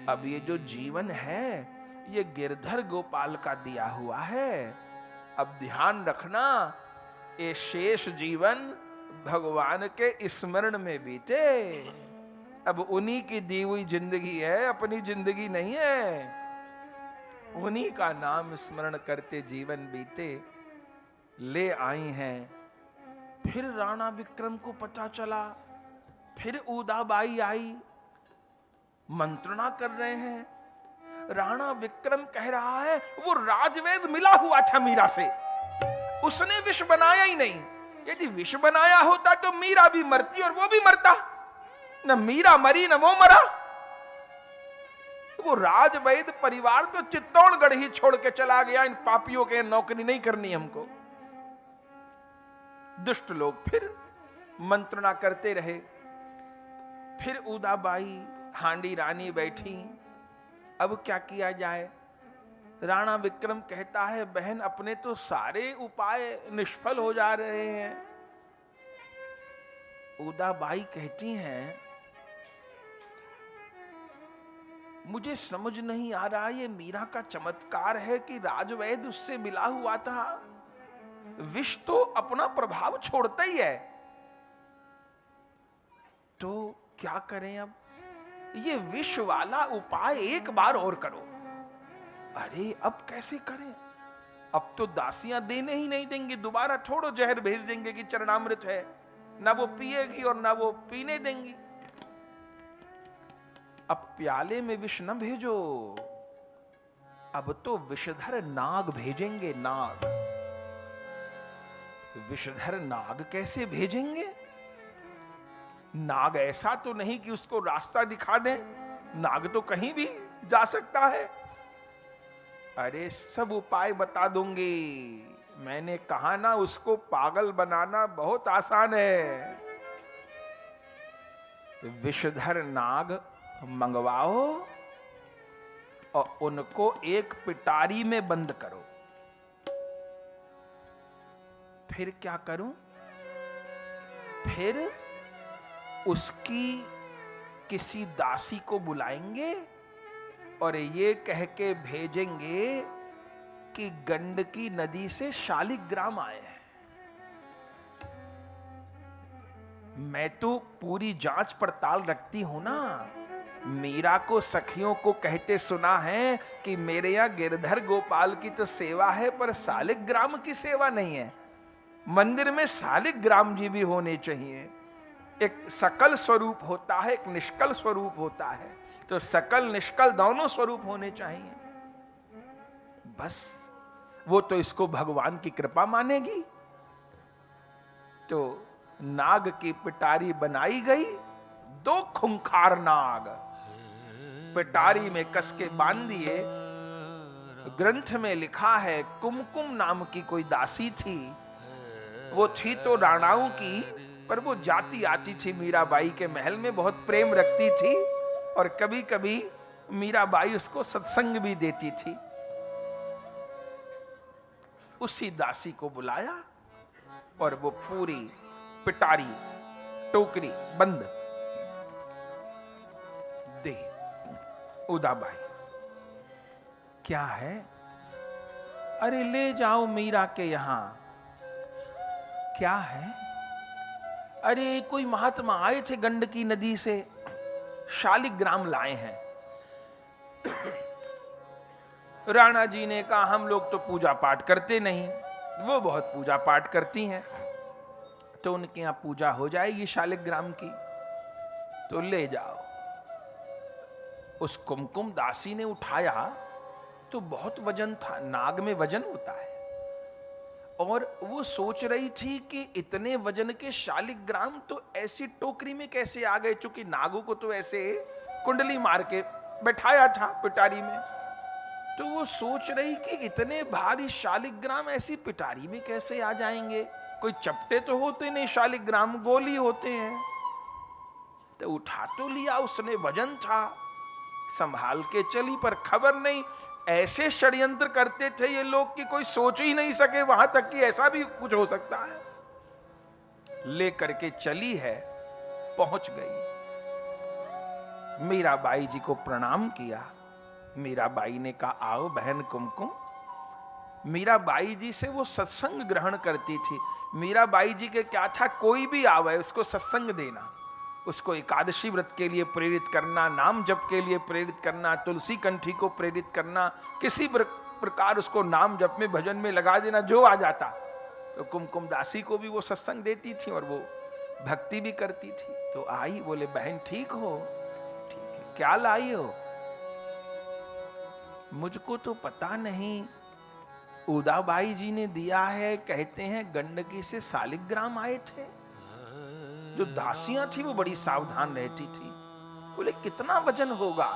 अब ये जो जीवन है ये गिरधर गोपाल का दिया हुआ है। अब ध्यान रखना, ये शेष जीवन भगवान के स्मरण में बीते। अब उन्हीं की दी हुई जिंदगी है, अपनी जिंदगी नहीं है। उन्हीं का नाम स्मरण करते जीवन बीते। ले आई हैं। फिर राणा विक्रम को पता चला। फिर उदाबाई आई, मंत्रणा कर रहे हैं। राणा विक्रम कह रहा है, वो राजवेद मिला हुआ था मीरा से, उसने विष बनाया ही नहीं। यदि विष बनाया होता तो मीरा भी मरती और वो भी मरता। न मीरा मरी न वो मरा। वो राजवैद परिवार तो चित्तौड़गढ़ ही छोड़ के चला गया। इन पापियों के नौकरी नहीं करनी हमको। दुष्ट लोग फिर मंत्रणा करते रहे। फिर उदाबाई हांडी रानी बैठी। अब क्या किया जाए? राणा विक्रम कहता है, बहन, अपने तो सारे उपाय निष्फल हो जा रहे हैं। उदाबाई कहती हैं, मुझे समझ नहीं आ रहा ये मीरा का चमत्कार है कि राजवैद्य उससे मिला हुआ था, विष तो अपना प्रभाव छोड़ता ही है, तो क्या करें अब? ये विष वाला उपाय एक बार और करो। अरे अब कैसे करें? अब तो दासियां देने ही नहीं देंगी, दोबारा थोड़ो जहर भेज देंगे कि चरणामृत है, ना वो पिएगी और ना वो पीने देंगी। अब प्याले में विष न भेजो, अब तो विषधर नाग भेजेंगे। नाग, विषधर नाग कैसे भेजेंगे? नाग ऐसा तो नहीं कि उसको रास्ता दिखा दें, नाग तो कहीं भी जा सकता है। अरे सब उपाय बता दूंगी, मैंने कहा ना उसको पागल बनाना बहुत आसान है। विषधर नाग मंगवाओ और उनको एक पिटारी में बंद करो। फिर क्या करूं? फिर उसकी किसी दासी को बुलाएंगे और ये कह के भेजेंगे कि गंडकी नदी से शालिग्राम आए हैं। मैं तो पूरी जांच पड़ताल रखती हूं ना। मीरा को सखियों को कहते सुना है कि मेरे यहां गिरधर गोपाल की तो सेवा है पर शालिग्राम की सेवा नहीं है। मंदिर में शालिग्राम जी भी होने चाहिए। एक सकल स्वरूप होता है, एक निष्कल स्वरूप होता है, तो सकल निष्कल दोनों स्वरूप होने चाहिए। बस वो तो इसको भगवान की कृपा मानेगी। तो नाग की पिटारी बनाई गई, 2 खूंखार नाग पिटारी में कस के बांध दिए। ग्रंथ में लिखा है कुमकुम नाम की कोई दासी थी, वो थी तो राणाओं की, पर वो जाती आती थी मीराबाई के महल में, बहुत प्रेम रखती थी और कभी कभी मीराबाई उसको सत्संग भी देती थी। उसी दासी को बुलाया और वो पूरी पिटारी टोकरी बंद दे। उदाबाई, क्या है? अरे ले जाओ मीरा के यहां। क्या है? अरे कोई महात्मा आए थे गंडकी नदी से, शालिग्राम लाए हैं। राणा जी ने कहा हम लोग तो पूजा पाठ करते नहीं, वो बहुत पूजा पाठ करती हैं, तो उनके यहां पूजा हो जाएगी शालिग्राम की, तो ले जाओ। उस कुमकुम दासी ने उठाया तो बहुत वजन था, नाग में वजन होता है, और वो सोच रही थी कि इतने वजन के शालिग्राम तो ऐसी टोकरी में कैसे आ गए, चूंकि नागों को तो ऐसे कुंडली मार के बैठाया था पिटारी में। तो वो सोच रही कि इतने भारी शालिग्राम ऐसी पिटारी में कैसे आ जाएंगे, कोई चपटे तो होते नहीं, शालिग्राम गोल ही होते हैं। तो उठा तो लिया उसने, वजन था, संभाल के चली, पर खबर नहीं ऐसे षड्यंत्र करते थे ये लोग कि कोई सोच ही नहीं सके वहां तक कि ऐसा भी कुछ हो सकता है। ले करके चली है, पहुंच गई, मीराबाई जी को प्रणाम किया। मीराबाई ने कहा आओ बहन कुमकुम। मीराबाई जी से वो सत्संग ग्रहण करती थी। मीराबाई जी के क्या था, कोई भी आवे उसको सत्संग देना, उसको एकादशी व्रत के लिए प्रेरित करना, नाम जप के लिए प्रेरित करना, तुलसी कंठी को प्रेरित करना, किसी प्रकार उसको नाम जप में भजन में लगा देना, जो आ जाता। तो कुमकुम दासी को भी वो सत्संग देती थी और वो भक्ति भी करती थी। तो आई, बोले बहन ठीक हो? ठीक है। क्या लाई हो? मुझको तो पता नहीं, उदाबाई जी ने दिया है, कहते हैं गंडकी से शालिग्राम आए थे। जो दासियां थी वो बड़ी सावधान रहती थी। बोले कितना वजन होगा?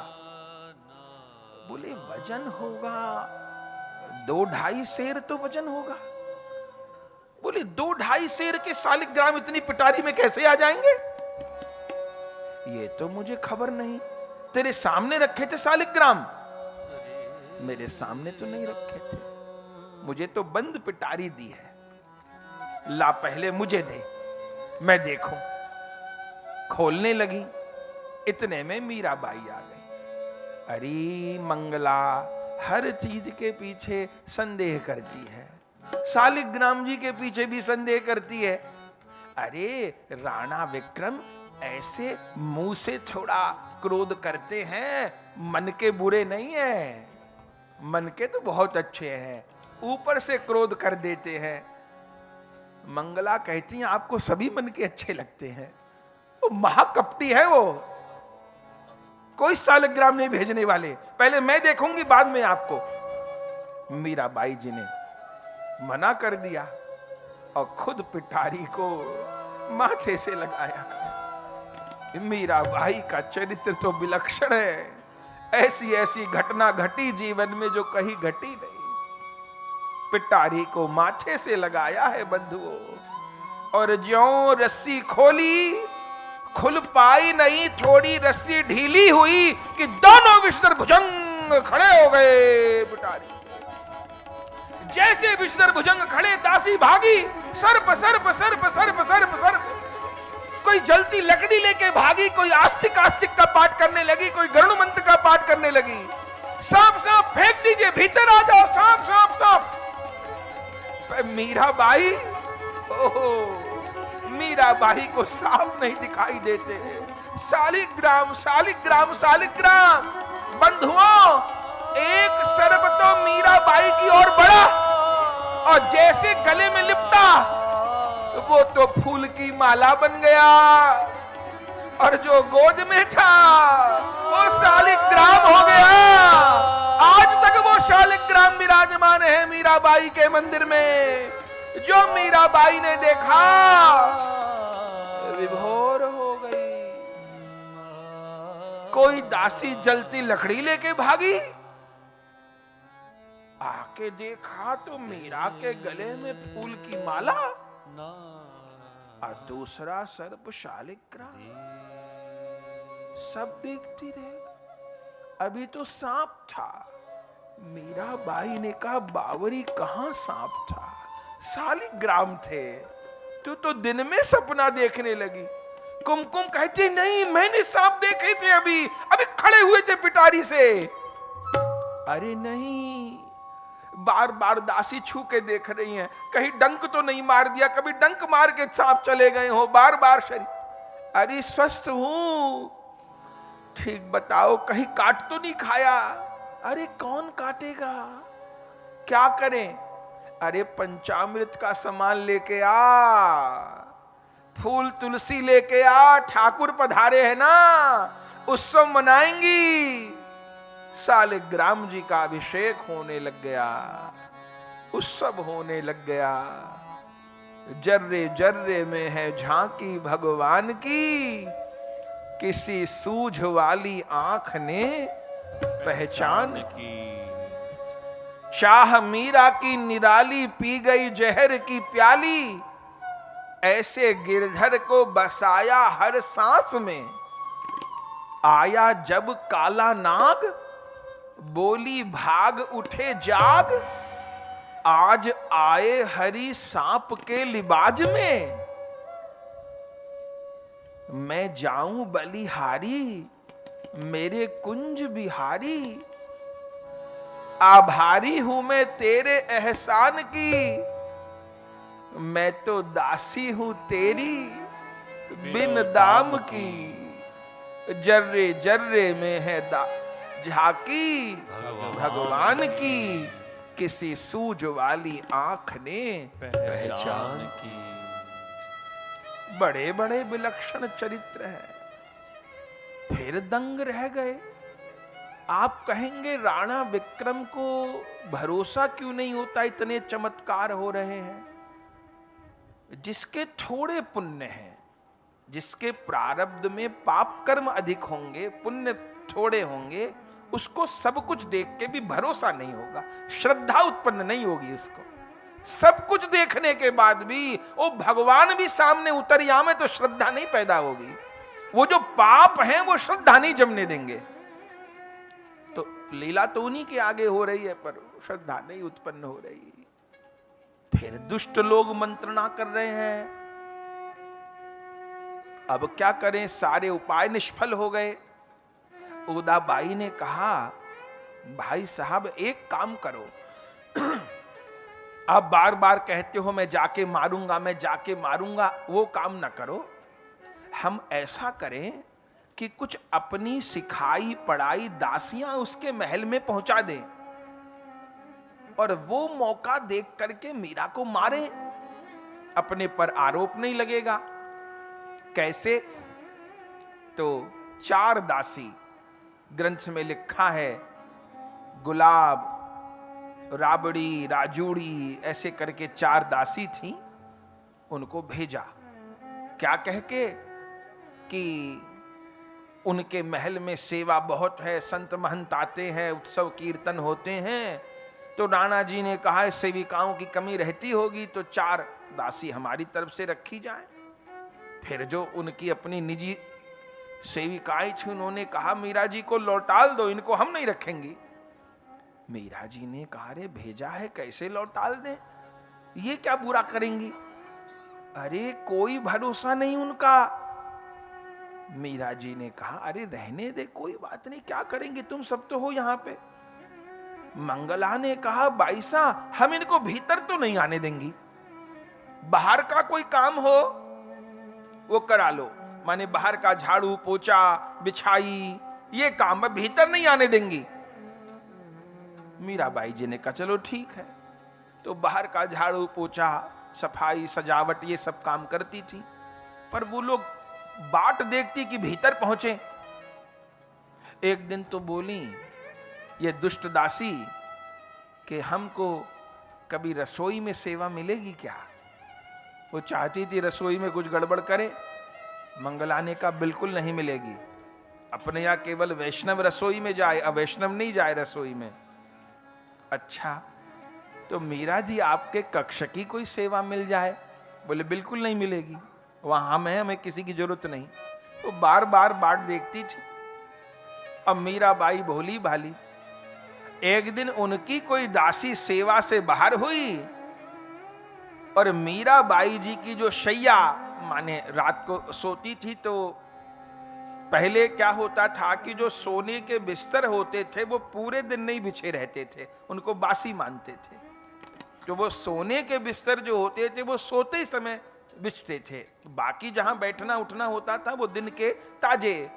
बोले वजन होगा 2-2.5 सेर तो वजन होगा। बोले 2-2.5 सेर के शालिग्राम इतनी पिटारी में कैसे आ जाएंगे? ये तो मुझे खबर नहीं। तेरे सामने रखे थे शालिग्राम? मेरे सामने तो नहीं रखे थे, मुझे तो बंद पिटारी दी है। ला पहले मुझे दे, मैं देखूं। खोलने लगी, इतने में मीराबाई आ गई। अरे मंगला हर चीज के पीछे संदेह करती है, शालिग्राम जी के पीछे भी संदेह करती है। अरे राणा विक्रम ऐसे मुंह से थोड़ा क्रोध करते हैं, मन के बुरे नहीं है, मन के तो बहुत अच्छे हैं, ऊपर से क्रोध कर देते हैं। मंगला कहती हैं आपको सभी मन के अच्छे लगते हैं, वो महाकपटी है, वो कोई शालिग्राम नहीं भेजने वाले, पहले मैं देखूंगी बाद में आपको। मीराबाई जी ने मना कर दिया और खुद पिटारी को माथे से लगाया। मीराबाई का चरित्र तो विलक्षण है, ऐसी ऐसी घटना घटी जीवन में जो कहीं घटी नहीं। पिटारी को माथे से लगाया है बंधुओं, और ज्यों रस्सी खोली खुल पाई नहीं, थोड़ी रस्सी ढीली हुई कि दोनों विषधर भुजंग खड़े हो गए पिटारी। जैसे विषधर भुजंग खड़े, दासी भागी, सर्प सर्प सर्प सर्प सर्प सर्प। कोई जलती लकड़ी लेके भागी, कोई आस्तिक आस्तिक का पाठ करने लगी, कोई गरुड़ मंत्र का पाठ करने लगी। सांप सांप फेंक दीजिए, भीतर आ जाओ, सांप सांप सांप। मीराबाई, ओहो, मीराबाई को सांप नहीं दिखाई देते। शालिग्राम शालिग्राम शालिग्राम। बंधुओं, एक सर्प तो मीराबाई की ओर बढ़ा और जैसे गले में लिपटा वो तो फूल की माला बन गया, और जो गोद में था वो शालिग्राम हो गया। आज तक वो शालिग्राम विराजमान है मीराबाई के मंदिर में। जो मीराबाई ने देखा विभोर हो गई। कोई दासी जलती लकड़ी लेके भागी, आके देखा तो मीरा के गले में फूल की माला और दूसरा सर्प शालिग्राम। सब देखती रह, अभी तो सांप था। मीराबाई ने कहा बावरी कहां सांप था, शालिग्राम थे। तू तो दिन में सपना देखने लगी। कुमकुम कहती नहीं, मैंने सांप देखे थे, अभी अभी खड़े हुए थे पिटारी से। अरे नहीं, बार बार दासी छू के देख रही हैं, कहीं डंक तो नहीं मार दिया, कभी डंक मार के सांप चले गए हो, बार बार शरीर। अरे स्वस्थ हूं, ठीक बताओ कहीं काट तो नहीं खाया। अरे कौन काटेगा, क्या करें। अरे पंचामृत का सामान लेके आ, फूल तुलसी लेके आ, ठाकुर पधारे हैं ना, उत्सव मनाएंगी। शालिग्राम जी का अभिषेक होने लग गया, उत्सव होने लग गया। जर्रे जर्रे में है झांकी भगवान की, किसी सूझ वाली आंख ने पहचान की। शाह मीरा की निराली पी गई जहर की प्याली, ऐसे गिरधर को बसाया हर सांस में। आया जब काला नाग, बोली भाग उठे जाग, आज आए हरी सांप के लिबाज में। मैं जाऊं बलिहारी, मेरे कुंज बिहारी, आभारी हूं मैं तेरे एहसान की। मैं तो दासी हूं तेरी बिन दाम की, जर्रे जर्रे में है झांकी भगवान की, किसी सूझ वाली आंख ने पहचान की। बड़े बड़े विलक्षण चरित्र हैं। फिर दंग रह गए। आप कहेंगे राणा विक्रम को भरोसा क्यों नहीं होता, इतने चमत्कार हो रहे हैं। जिसके थोड़े पुण्य हैं, जिसके प्रारब्ध में पाप कर्म अधिक होंगे, पुण्य थोड़े होंगे, उसको सब कुछ देख के भी भरोसा नहीं होगा, श्रद्धा उत्पन्न नहीं होगी उसको। सब कुछ देखने के बाद भी वो भगवान भी सामने उतर आवे तो श्रद्धा नहीं पैदा होगी। वो जो पाप हैं वो श्रद्धा नहीं जमने देंगे। तो लीला तो उन्हीं के आगे हो रही है, पर श्रद्धा नहीं उत्पन्न हो रही। फिर दुष्ट लोग मंत्रणा कर रहे हैं। अब क्या करें, सारे उपाय निष्फल हो गए। उदाबाई ने कहा, भाई साहब एक काम करो, आप बार बार कहते हो मैं जाके मारूंगा, मैं जाके मारूंगा, वो काम ना करो। हम ऐसा करें कि कुछ अपनी सिखाई पढ़ाई दासियां उसके महल में पहुंचा दें और वो मौका देख करके मीरा को मारे, अपने पर आरोप नहीं लगेगा। कैसे? तो 4 दासी, ग्रंथ में लिखा है, गुलाब, राबड़ी, राजूड़ी, ऐसे करके 4 दासी थी। उनको भेजा, क्या कह के कि उनके महल में सेवा बहुत है, संत महंत आते हैं, उत्सव कीर्तन होते हैं। तो राणा जी ने कहा सेविकाओं की कमी रहती होगी तो 4 दासी हमारी तरफ से रखी जाए। फिर जो उनकी अपनी निजी सेविकाएं थी, उन्होंने कहा मीरा जी को लौटाल दो, इनको हम नहीं रखेंगी। मीरा जी ने कहा, रे भेजा है, कैसे लौटाल दें, ये क्या बुरा करेंगी? अरे कोई भरोसा नहीं उनका। मीरा जी ने कहा, अरे रहने दे, कोई बात नहीं, क्या करेंगे, तुम सब तो हो यहां पे। मंगला ने कहा, बाईसा हम इनको भीतर तो नहीं आने देंगी, बाहर का कोई काम हो वो करा लो, माने बाहर का झाड़ू पोछा बिछाई ये काम भीतर नहीं आने देंगी। मीराबाई जी ने कहा चलो ठीक है। तो बाहर का झाड़ू पोछा सफाई सजावट ये सब काम करती थी, पर वो लोग बाट देखती कि भीतर पहुंचे। एक दिन तो बोली ये दुष्ट दासी कि हमको कभी रसोई में सेवा मिलेगी क्या? वो चाहती थी रसोई में कुछ गड़बड़ करे। मंगला ने कहा बिल्कुल नहीं मिलेगी, अपने यहाँ केवल वैष्णव रसोई में जाए, अवैष्णव नहीं जाए रसोई में। अच्छा, तो मीरा जी आपके कक्ष की कोई सेवा मिल जाए? बोले बिल्कुल नहीं मिलेगी, वहां हम हैं, हमें किसी की जरूरत नहीं। वो बार बार बाट देखती थी। अब मीराबाई भोली भाली, एक दिन उनकी कोई दासी सेवा से बाहर हुई और मीराबाई जी की जो शैया, माने रात को सोती थी, तो पहले क्या होता था कि जो सोने के बिस्तर होते थे वो पूरे दिन नहीं बिछे रहते थे, उनको बासी मानते थे। तो वो सोने के बिस्तर जो होते थे वो सोते ही समय बिछते थे, बाकी जहां बैठना उठना होता था वो दिन के ताजे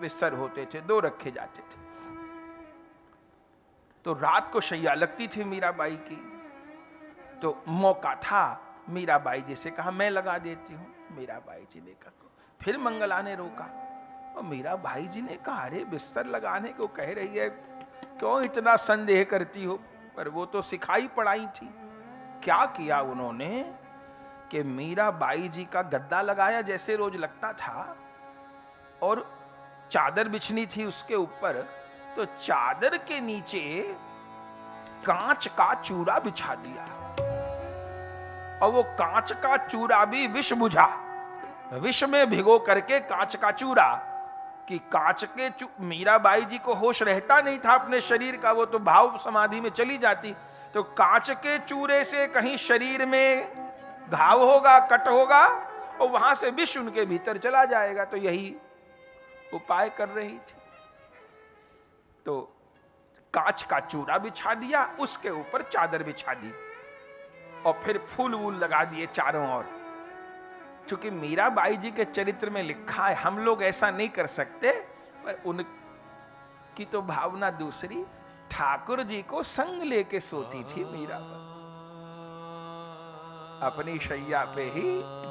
बिस्तर होते थे, 2 रखे जाते थे। तो रात को शैया लगती थी मीराबाई की, तो मौका था, मीराबाई जी से कहा मैं लगा देती हूँ। मीराबाई जी ने कहा, फिर मंगला ने रोका और मीराबाई जी ने कहा अरे बिस्तर लगाने को कह रही है, क्यों इतना संदेह करती हो? पर वो तो सिखाई पढ़ाई थी। क्या किया उन्होंने कि मीराबाई जी का गद्दा लगाया जैसे रोज लगता था, और चादर बिछनी थी उसके ऊपर, तो चादर के नीचे कांच का चूरा बिछा दिया और वो कांच का चूरा भी विष बुझा, विष में भिगो करके कांच का चूरा, कि कांच के मीराबाई जी को होश रहता नहीं था अपने शरीर का, वो तो भाव समाधि में चली जाती। तो कांच के चूरे से कहीं शरीर में घाव होगा, कट होगा और वहां से विष उनके भीतर चला जाएगा, तो यही उपाय कर रही थी। तो कांच का चूरा बिछा दिया, उसके ऊपर चादर बिछा दी और फिर फूल वूल लगा दिए चारों ओर। क्योंकि मीराबाई जी के चरित्र में लिखा है, हम लोग ऐसा नहीं कर सकते, पर उनकी तो भावना दूसरी। ठाकुर जी को संग लेके सोती थी मीराबाई, अपनी शैया पे ही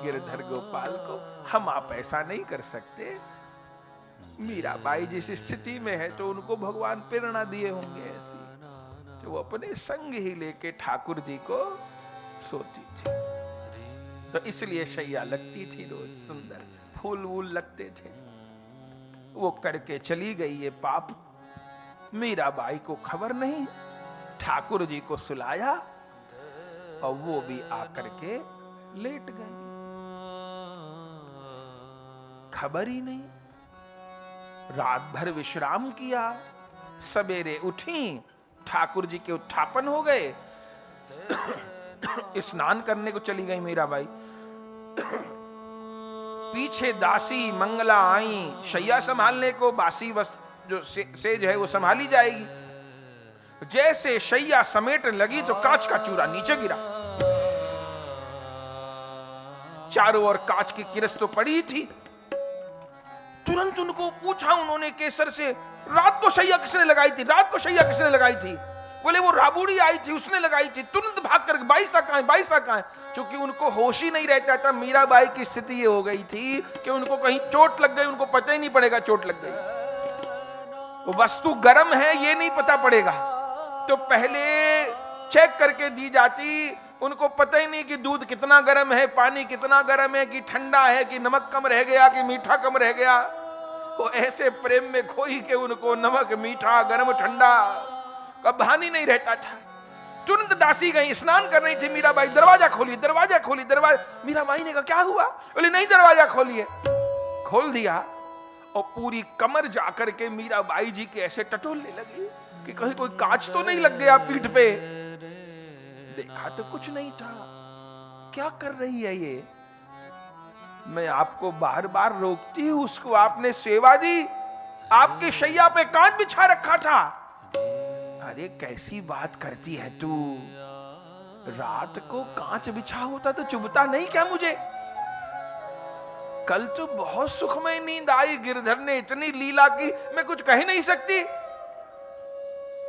गिरधर गोपाल को। हम आप ऐसा नहीं कर सकते। मीराबाई जिस स्थिति में है तो उनको भगवान प्रेरणा दिए होंगे ऐसी, तो वो अपने संग ही लेके ठाकुर जी को सोती थी। तो इसलिए शैया लगती थी रोज, सुंदर फूल वूल लगते थे। वो करके चली गई ये पाप। मीराबाई को खबर नहीं, ठाकुर जी को सुलाया और वो भी आकर के लेट गए, खबर ही नहीं। रात भर विश्राम किया, सवेरे उठी, ठाकुर जी के उत्थापन हो गए। स्नान करने को चली गई मीराबाई, पीछे दासी मंगला आई शैया संभालने को, बासी जो सेज है वो संभाली जाएगी। जैसे शैया समेट लगी तो कांच का चूरा नीचे गिरा। चारों ओर कांच की किरस तो पड़ी थी। तुरंत उनको पूछा उन्होंने केसर से, रात को शैया किसने लगाई थी? रात को शैया किसने लगाई थी? बोले वो राबूड़ी आई थी, उसने लगाई थी। तुरंत भाग कर बाईसा कहां है, बाईसा कहां है? चूंकि उनको होश ही नहीं रहता था। मीराबाई की स्थिति ये हो गई थी कि उनको कहीं चोट लग गई, उनको पता ही नहीं पड़ेगा चोट लग गई। वो वस्तु गर्म है ये नहीं पता पड़ेगा, तो पहले चेक करके दी जाती। उनको पता ही नहीं कि दूध कितना गर्म है, पानी कितना गर्म है, कि ठंडा है, कि नमक कम रह गया, कि मीठा कम रह गया। वो ऐसे प्रेम में खोई के उनको नमक, मीठा, गर्म, ठंडा का भान ही नहीं रहता था। तुरंत दासी गई, स्नान कर रही थी मीराबाई, दरवाजा खोलिए, दरवाजा खोलिए, दरवाजा। मीराबाई ने कहा क्या हुआ? बोले नहीं, दरवाजा खोलिए। खोल दिया और पूरी कमर जाकर के मीराबाई जी के ऐसे टटोलने लगी कि कहीं कोई कांच तो नहीं लग गया पीठ पे। देखा तो कुछ नहीं था। क्या कर रही है ये? मैं आपको बार बार रोकती हूं, उसको आपने सेवा दी, आपके शैया पे कांच बिछा रखा था। अरे कैसी बात करती है तू? रात को कांच बिछा होता तो चुभता नहीं क्या मुझे? कल तो बहुत सुखमय नींद आई, गिरधर ने इतनी लीला की मैं कुछ कह नहीं सकती।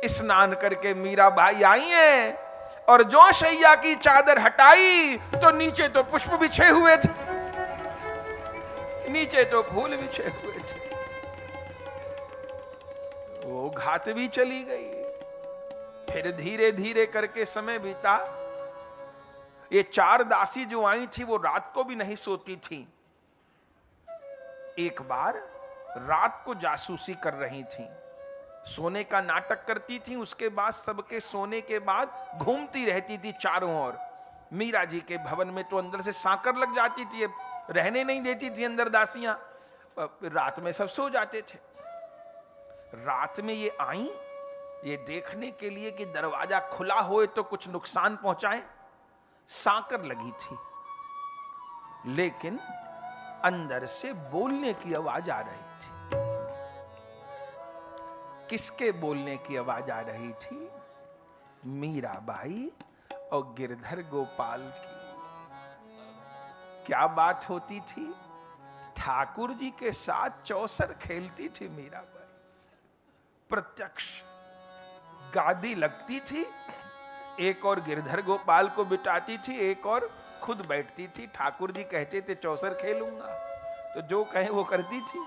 स्नान करके मीराबाई आई है और जो शैया की चादर हटाई तो नीचे तो पुष्प बिछे हुए थे, नीचे तो फूल बिछे हुए थे। वो घात भी चली गई। फिर धीरे धीरे करके समय बीता। ये चार दासी जो आई थी वो रात को भी नहीं सोती थी। एक बार रात को जासूसी कर रही थी, सोने का नाटक करती थी। उसके बाद सबके सोने के बाद घूमती रहती थी चारों ओर। मीरा जी के भवन में तो अंदर से सांकर लग जाती थी, रहने नहीं देती थी अंदर दासियां। रात में सब सो जाते थे। रात में ये आई ये देखने के लिए कि दरवाजा खुला होए तो कुछ नुकसान पहुंचाए। सांकर लगी थी, लेकिन अंदर से बोलने की आवाज आ रही थी। किसके बोलने की आवाज आ रही थी? मीराबाई और गिरधर गोपाल की। क्या बात होती थी? ठाकुर जी के साथ चौसर खेलती थी मीराबाई। प्रत्यक्ष गादी लगती थी, एक और गिरधर गोपाल को बिठाती थी, एक और खुद बैठती थी। ठाकुर जी कहते थे चौसर खेलूंगा, तो जो कहे वो करती थी।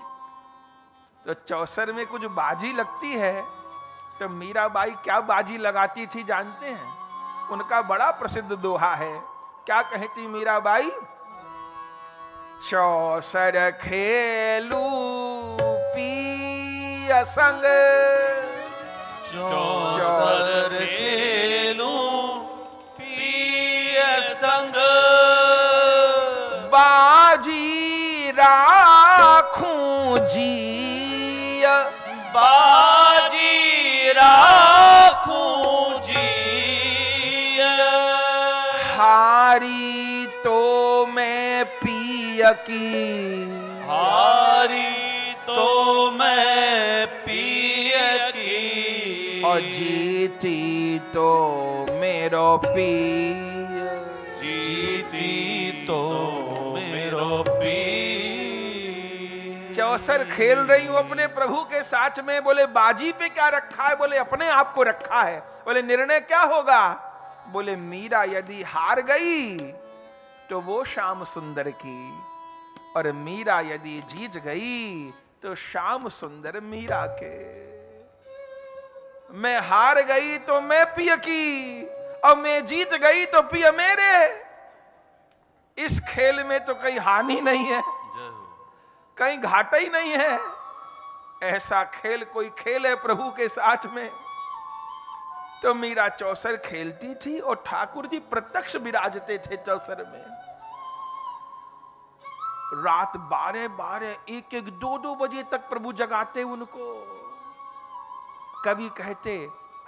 तो चौसर में कुछ बाजी लगती है तो मीराबाई क्या बाजी लगाती थी जानते हैं? उनका बड़ा प्रसिद्ध दोहा है। क्या कहती मीराबाई? चौसर खेलू पिया संग,
चौसर खेलू पिया संग,
बाजी राखूं जी,
बाजी राखूं जी,
हारी तो मैं पिया की,
हारी तो मैं पिया की,
और जीती तो मेरो पिया,
जीती तो मेरो पी।
चौसर खेल रही हूं अपने प्रभु के साथ में। बोले बाजी पे क्या रखा है? बोले अपने आप को रखा है। बोले निर्णय क्या होगा? बोले मीरा यदि हार गई तो वो श्याम सुंदर की, और मीरा यदि जीत गई तो श्याम सुंदर मीरा के। मैं हार गई तो मैं पिया की, और मैं जीत गई तो पिया मेरे। इस खेल में तो कहीं हानि नहीं है, कहीं घाटा ही नहीं है। ऐसा खेल कोई खेल है प्रभु के साथ में? तो मीरा चौसर खेलती थी और ठाकुर जी प्रत्यक्ष विराजते थे चौसर में। रात 12-12, 1-1, 2-2 बजे तक प्रभु जगाते उनको। कभी कहते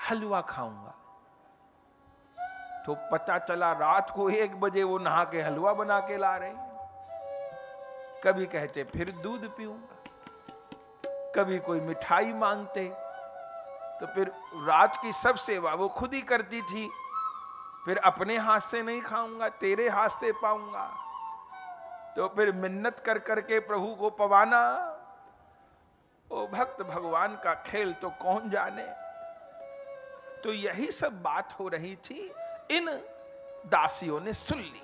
हलवा खाऊंगा, तो पता चला रात को 1 बजे वो नहा के हलवा बना के ला रहे। कभी कहते फिर दूध पीऊंगा, कभी कोई मिठाई मांगते तो फिर रात की सब सेवा वो खुद ही करती थी। फिर अपने हाथ से नहीं खाऊंगा, तेरे हाथ से पाऊंगा। तो फिर मिन्नत कर करके प्रभु को पवाना। ओ भक्त भगवान का खेल तो कौन जाने। तो यही सब बात हो रही थी, इन दासियों ने सुन ली।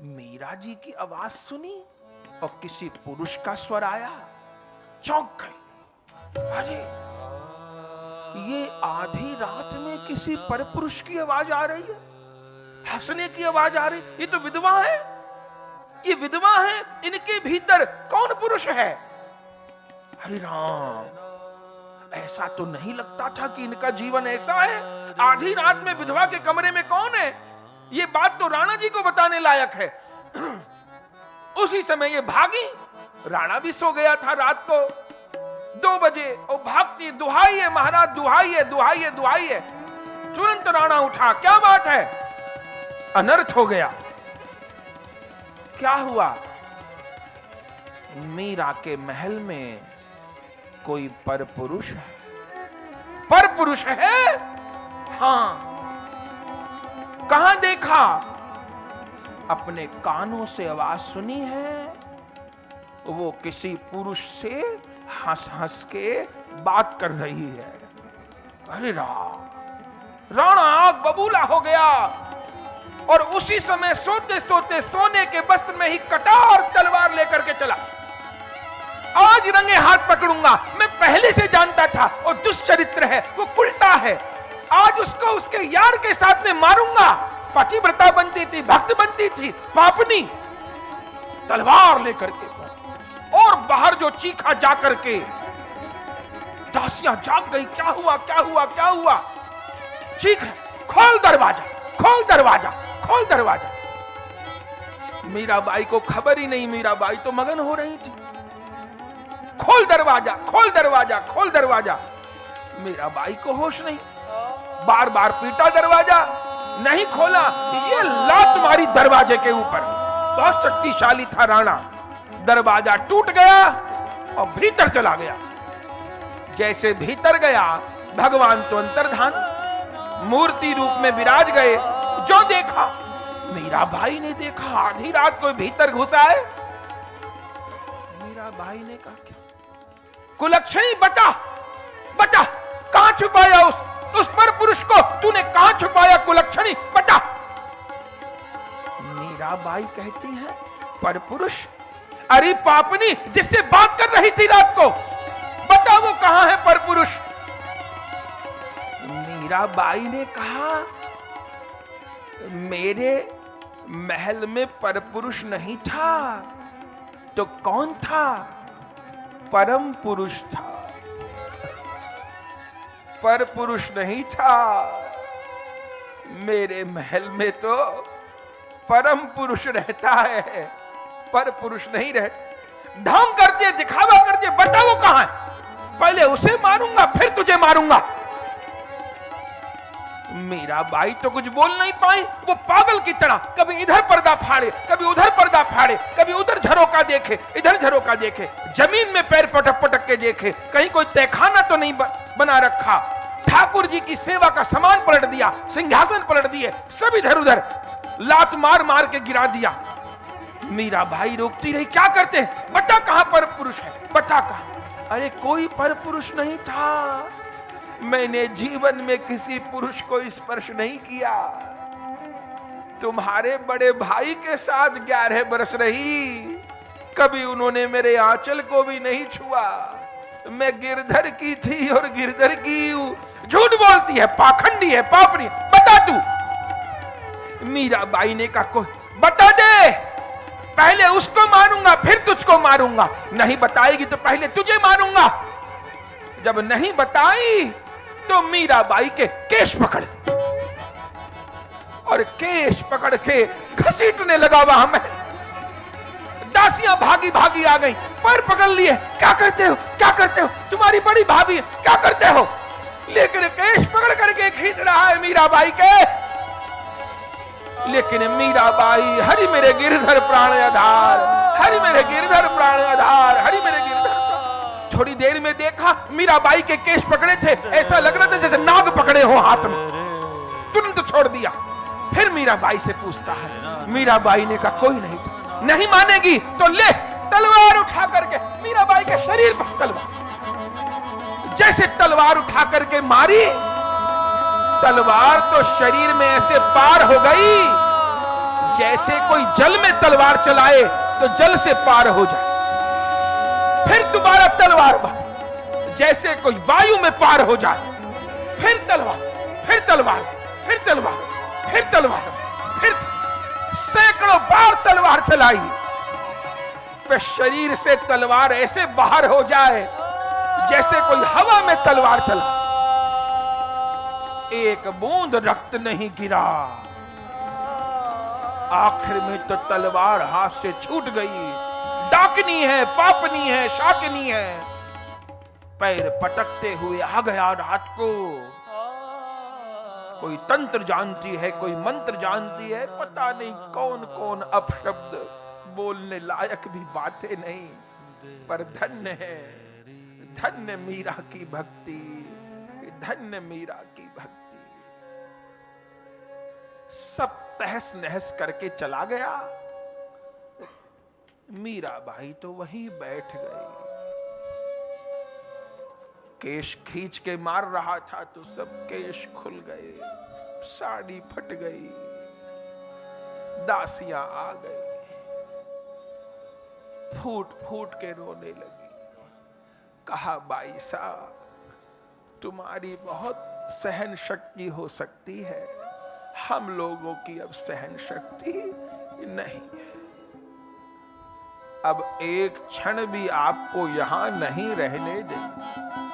मीरा जी की आवाज सुनी और किसी पुरुष का स्वर आया, चौंक गई। अरे ये आधी रात में किसी पर पुरुष की आवाज आ रही है, हंसने की आवाज आ रही। ये तो विधवा है, ये विधवा है, इनके भीतर कौन पुरुष है? हरे राम, ऐसा तो नहीं लगता था कि इनका जीवन ऐसा है। आधी रात में विधवा के कमरे में कौन है? ये बात तो राणा जी को बताने लायक है। उसी समय ये भागी। राणा भी सो गया था रात को 2 बजे। और भागती, दुहाई है महाराज, दुहाई है, दुहाई है, दुहाई है। तुरंत राणा उठा, क्या बात है? अनर्थ हो गया। क्या हुआ? मीरा के महल में कोई पर पुरुष है। पर पुरुष है? हां। कहां देखा? अपने कानों से आवाज सुनी है। वो किसी पुरुष से हंस हंस के बात कर रही है। अरे राणा आग बबूला हो गया। और उसी समय सोते सोते सोने के वस्त्र में ही कटार तलवार लेकर के चला। आज रंगे हाथ पकड़ूंगा। मैं पहले से जानता था और दुष्चरित्र है, वो उल्टा है। आज उसको उसके यार के साथ में मारूंगा। पतिव्रता बनती थी, भक्त बनती थी, पापनी। तलवार लेकर के और बाहर जो चीखा जाकर के, दासियां जाग गई। क्या हुआ, क्या हुआ, क्या हुआ? चीख रहे, खोल दरवाजा, खोल दरवाजा, खोल दरवाजा। मीराबाई को खबर ही नहीं, मीराबाई तो मगन हो रही थी। खोल दरवाजा, खोल दरवाजा, खोल दरवाजा। मीराबाई को होश नहीं। बार बार पीटा दरवाजा, नहीं खोला। ये लात मारी दरवाजे के ऊपर। बहुत शक्तिशाली था राणा। दरवाजा टूट गया और भीतर चला गया। जैसे भीतर गया, भगवान तो अंतर्धान मूर्ति रूप में विराज गए। जो देखा, मीराबाई ने देखा आधी रात कोई भीतर घुसा है। मीराबाई ने कहा, क्या कुलक्षणी, बता बता, कहां छुपाया उस पर पुरुष को? तूने कहां छुपाया कुलक्षणी, बता। मीराबाई कहती है, पर पुरुष? अरे पापनी, जिससे बात कर रही थी रात को, बता वो कहां है पर पुरुष? मीराबाई ने कहा, मेरे महल में पर पुरुष नहीं था तो कौन था? परम पुरुष था। पर पुरुष नहीं था। मेरे महल में तो परम पुरुष रहता है, पर पुरुष नहीं रहता। ढोंग करते, दिखावा करते, बता वो कहां है? पहले उसे मारूंगा फिर तुझे मारूंगा। मीराबाई तो कुछ बोल नहीं पाई। वो पागल की तरह कभी इधर पर्दा फाड़े, कभी उधर पर्दा फाड़े, कभी उधर झरोका देखे, इधर झरोका देखे, जमीन में पैर पटक पटक के देखे, कहीं कोई तहखाना तो नहीं बना रखा। ठाकुर जी की सेवा का सामान पलट दिया, सिंहासन पलट दिए, सब इधर उधर लात मार मार के गिरा दिया। मीराबाई रोकती रही, क्या करते हैं? बता कहां पर पुरुष है, बता कहां? अरे कोई पर पुरुष नहीं था। मैंने जीवन में किसी पुरुष को स्पर्श नहीं किया। तुम्हारे बड़े भाई के साथ 11 बरस रही, कभी उन्होंने मेरे आंचल को भी नहीं छुआ। मैं गिरधर की थी और गिरधर की हूं। झूठ बोलती है, पाखंडी है, पापनी। बता तू। मीराबाई ने कहा, कोई बता दे, पहले उसको मारूंगा फिर तुझको मारूंगा। नहीं बताएगी तो पहले तुझे मारूंगा। जब नहीं बताई तो मीराबाई के केश पकड़ और केश पकड़ के घसीटने लगा वहां में। दासियां भागी भागी आ गई, पैर पकड़ लिए। क्या करते हो, क्या करते हो? तुम्हारी बड़ी भाभी है, क्या करते हो? लेकिन केश पकड़ करके खींच रहा है मीराबाई के। लेकिन मीराबाई, हरि मेरे गिरधर प्राण आधार, हरि मेरे गिरधर प्राण आधार, हरि मेरे थोड़ी देर में देखा मीराबाई के केश पकड़े थे, ऐसा लग रहा था जैसे नाग पकड़े हो हाथ में। तुरंत छोड़ दिया। फिर मीराबाई से पूछता है, मीराबाई ने कहा कोई नहीं, नहीं मानेगी तो ले तलवार उठा करके मीराबाई के शरीर पर तलवार। जैसे तलवार उठा करके मारी, तलवार तो शरीर में ऐसे पार हो गई जैसे कोई जल में तलवार चलाए तो जल से पार हो जाए। फिर दोबारा तलवार मार, जैसे कोई वायु में पार हो जाए। फिर तलवार, फिर तलवार, फिर तलवार, फिर तलवार, फिर सैकड़ों बार तलवार चलाई। पर शरीर से तलवार ऐसे बाहर हो जाए जैसे कोई हवा में तलवार चला। एक बूंद रक्त नहीं गिरा। आखिर में तो तलवार हाथ से छूट गई। डाकनी है, पापनी है, शाकनी है। पैर पटकते हुए आ गया रात को। कोई तंत्र जानती है, कोई मंत्र जानती है, पता नहीं कौन कौन अपशब्द, बोलने लायक भी बातें नहीं। पर धन्य है, धन्य मीरा की भक्ति, धन्य मीरा की भक्ति। सब तहस नहस करके चला गया। मीराबाई तो वहीं बैठ गई। केश खींच के मार रहा था तो सब केश खुल गए, साड़ी फट गई, दासियां आ गई, फूट फूट के रोने लगी। कहा बाई साहब, तुम्हारी बहुत सहन शक्ति हो सकती है, हम लोगों की अब सहन शक्ति नहीं है। अब एक क्षण भी आपको यहां नहीं रहने देंगे।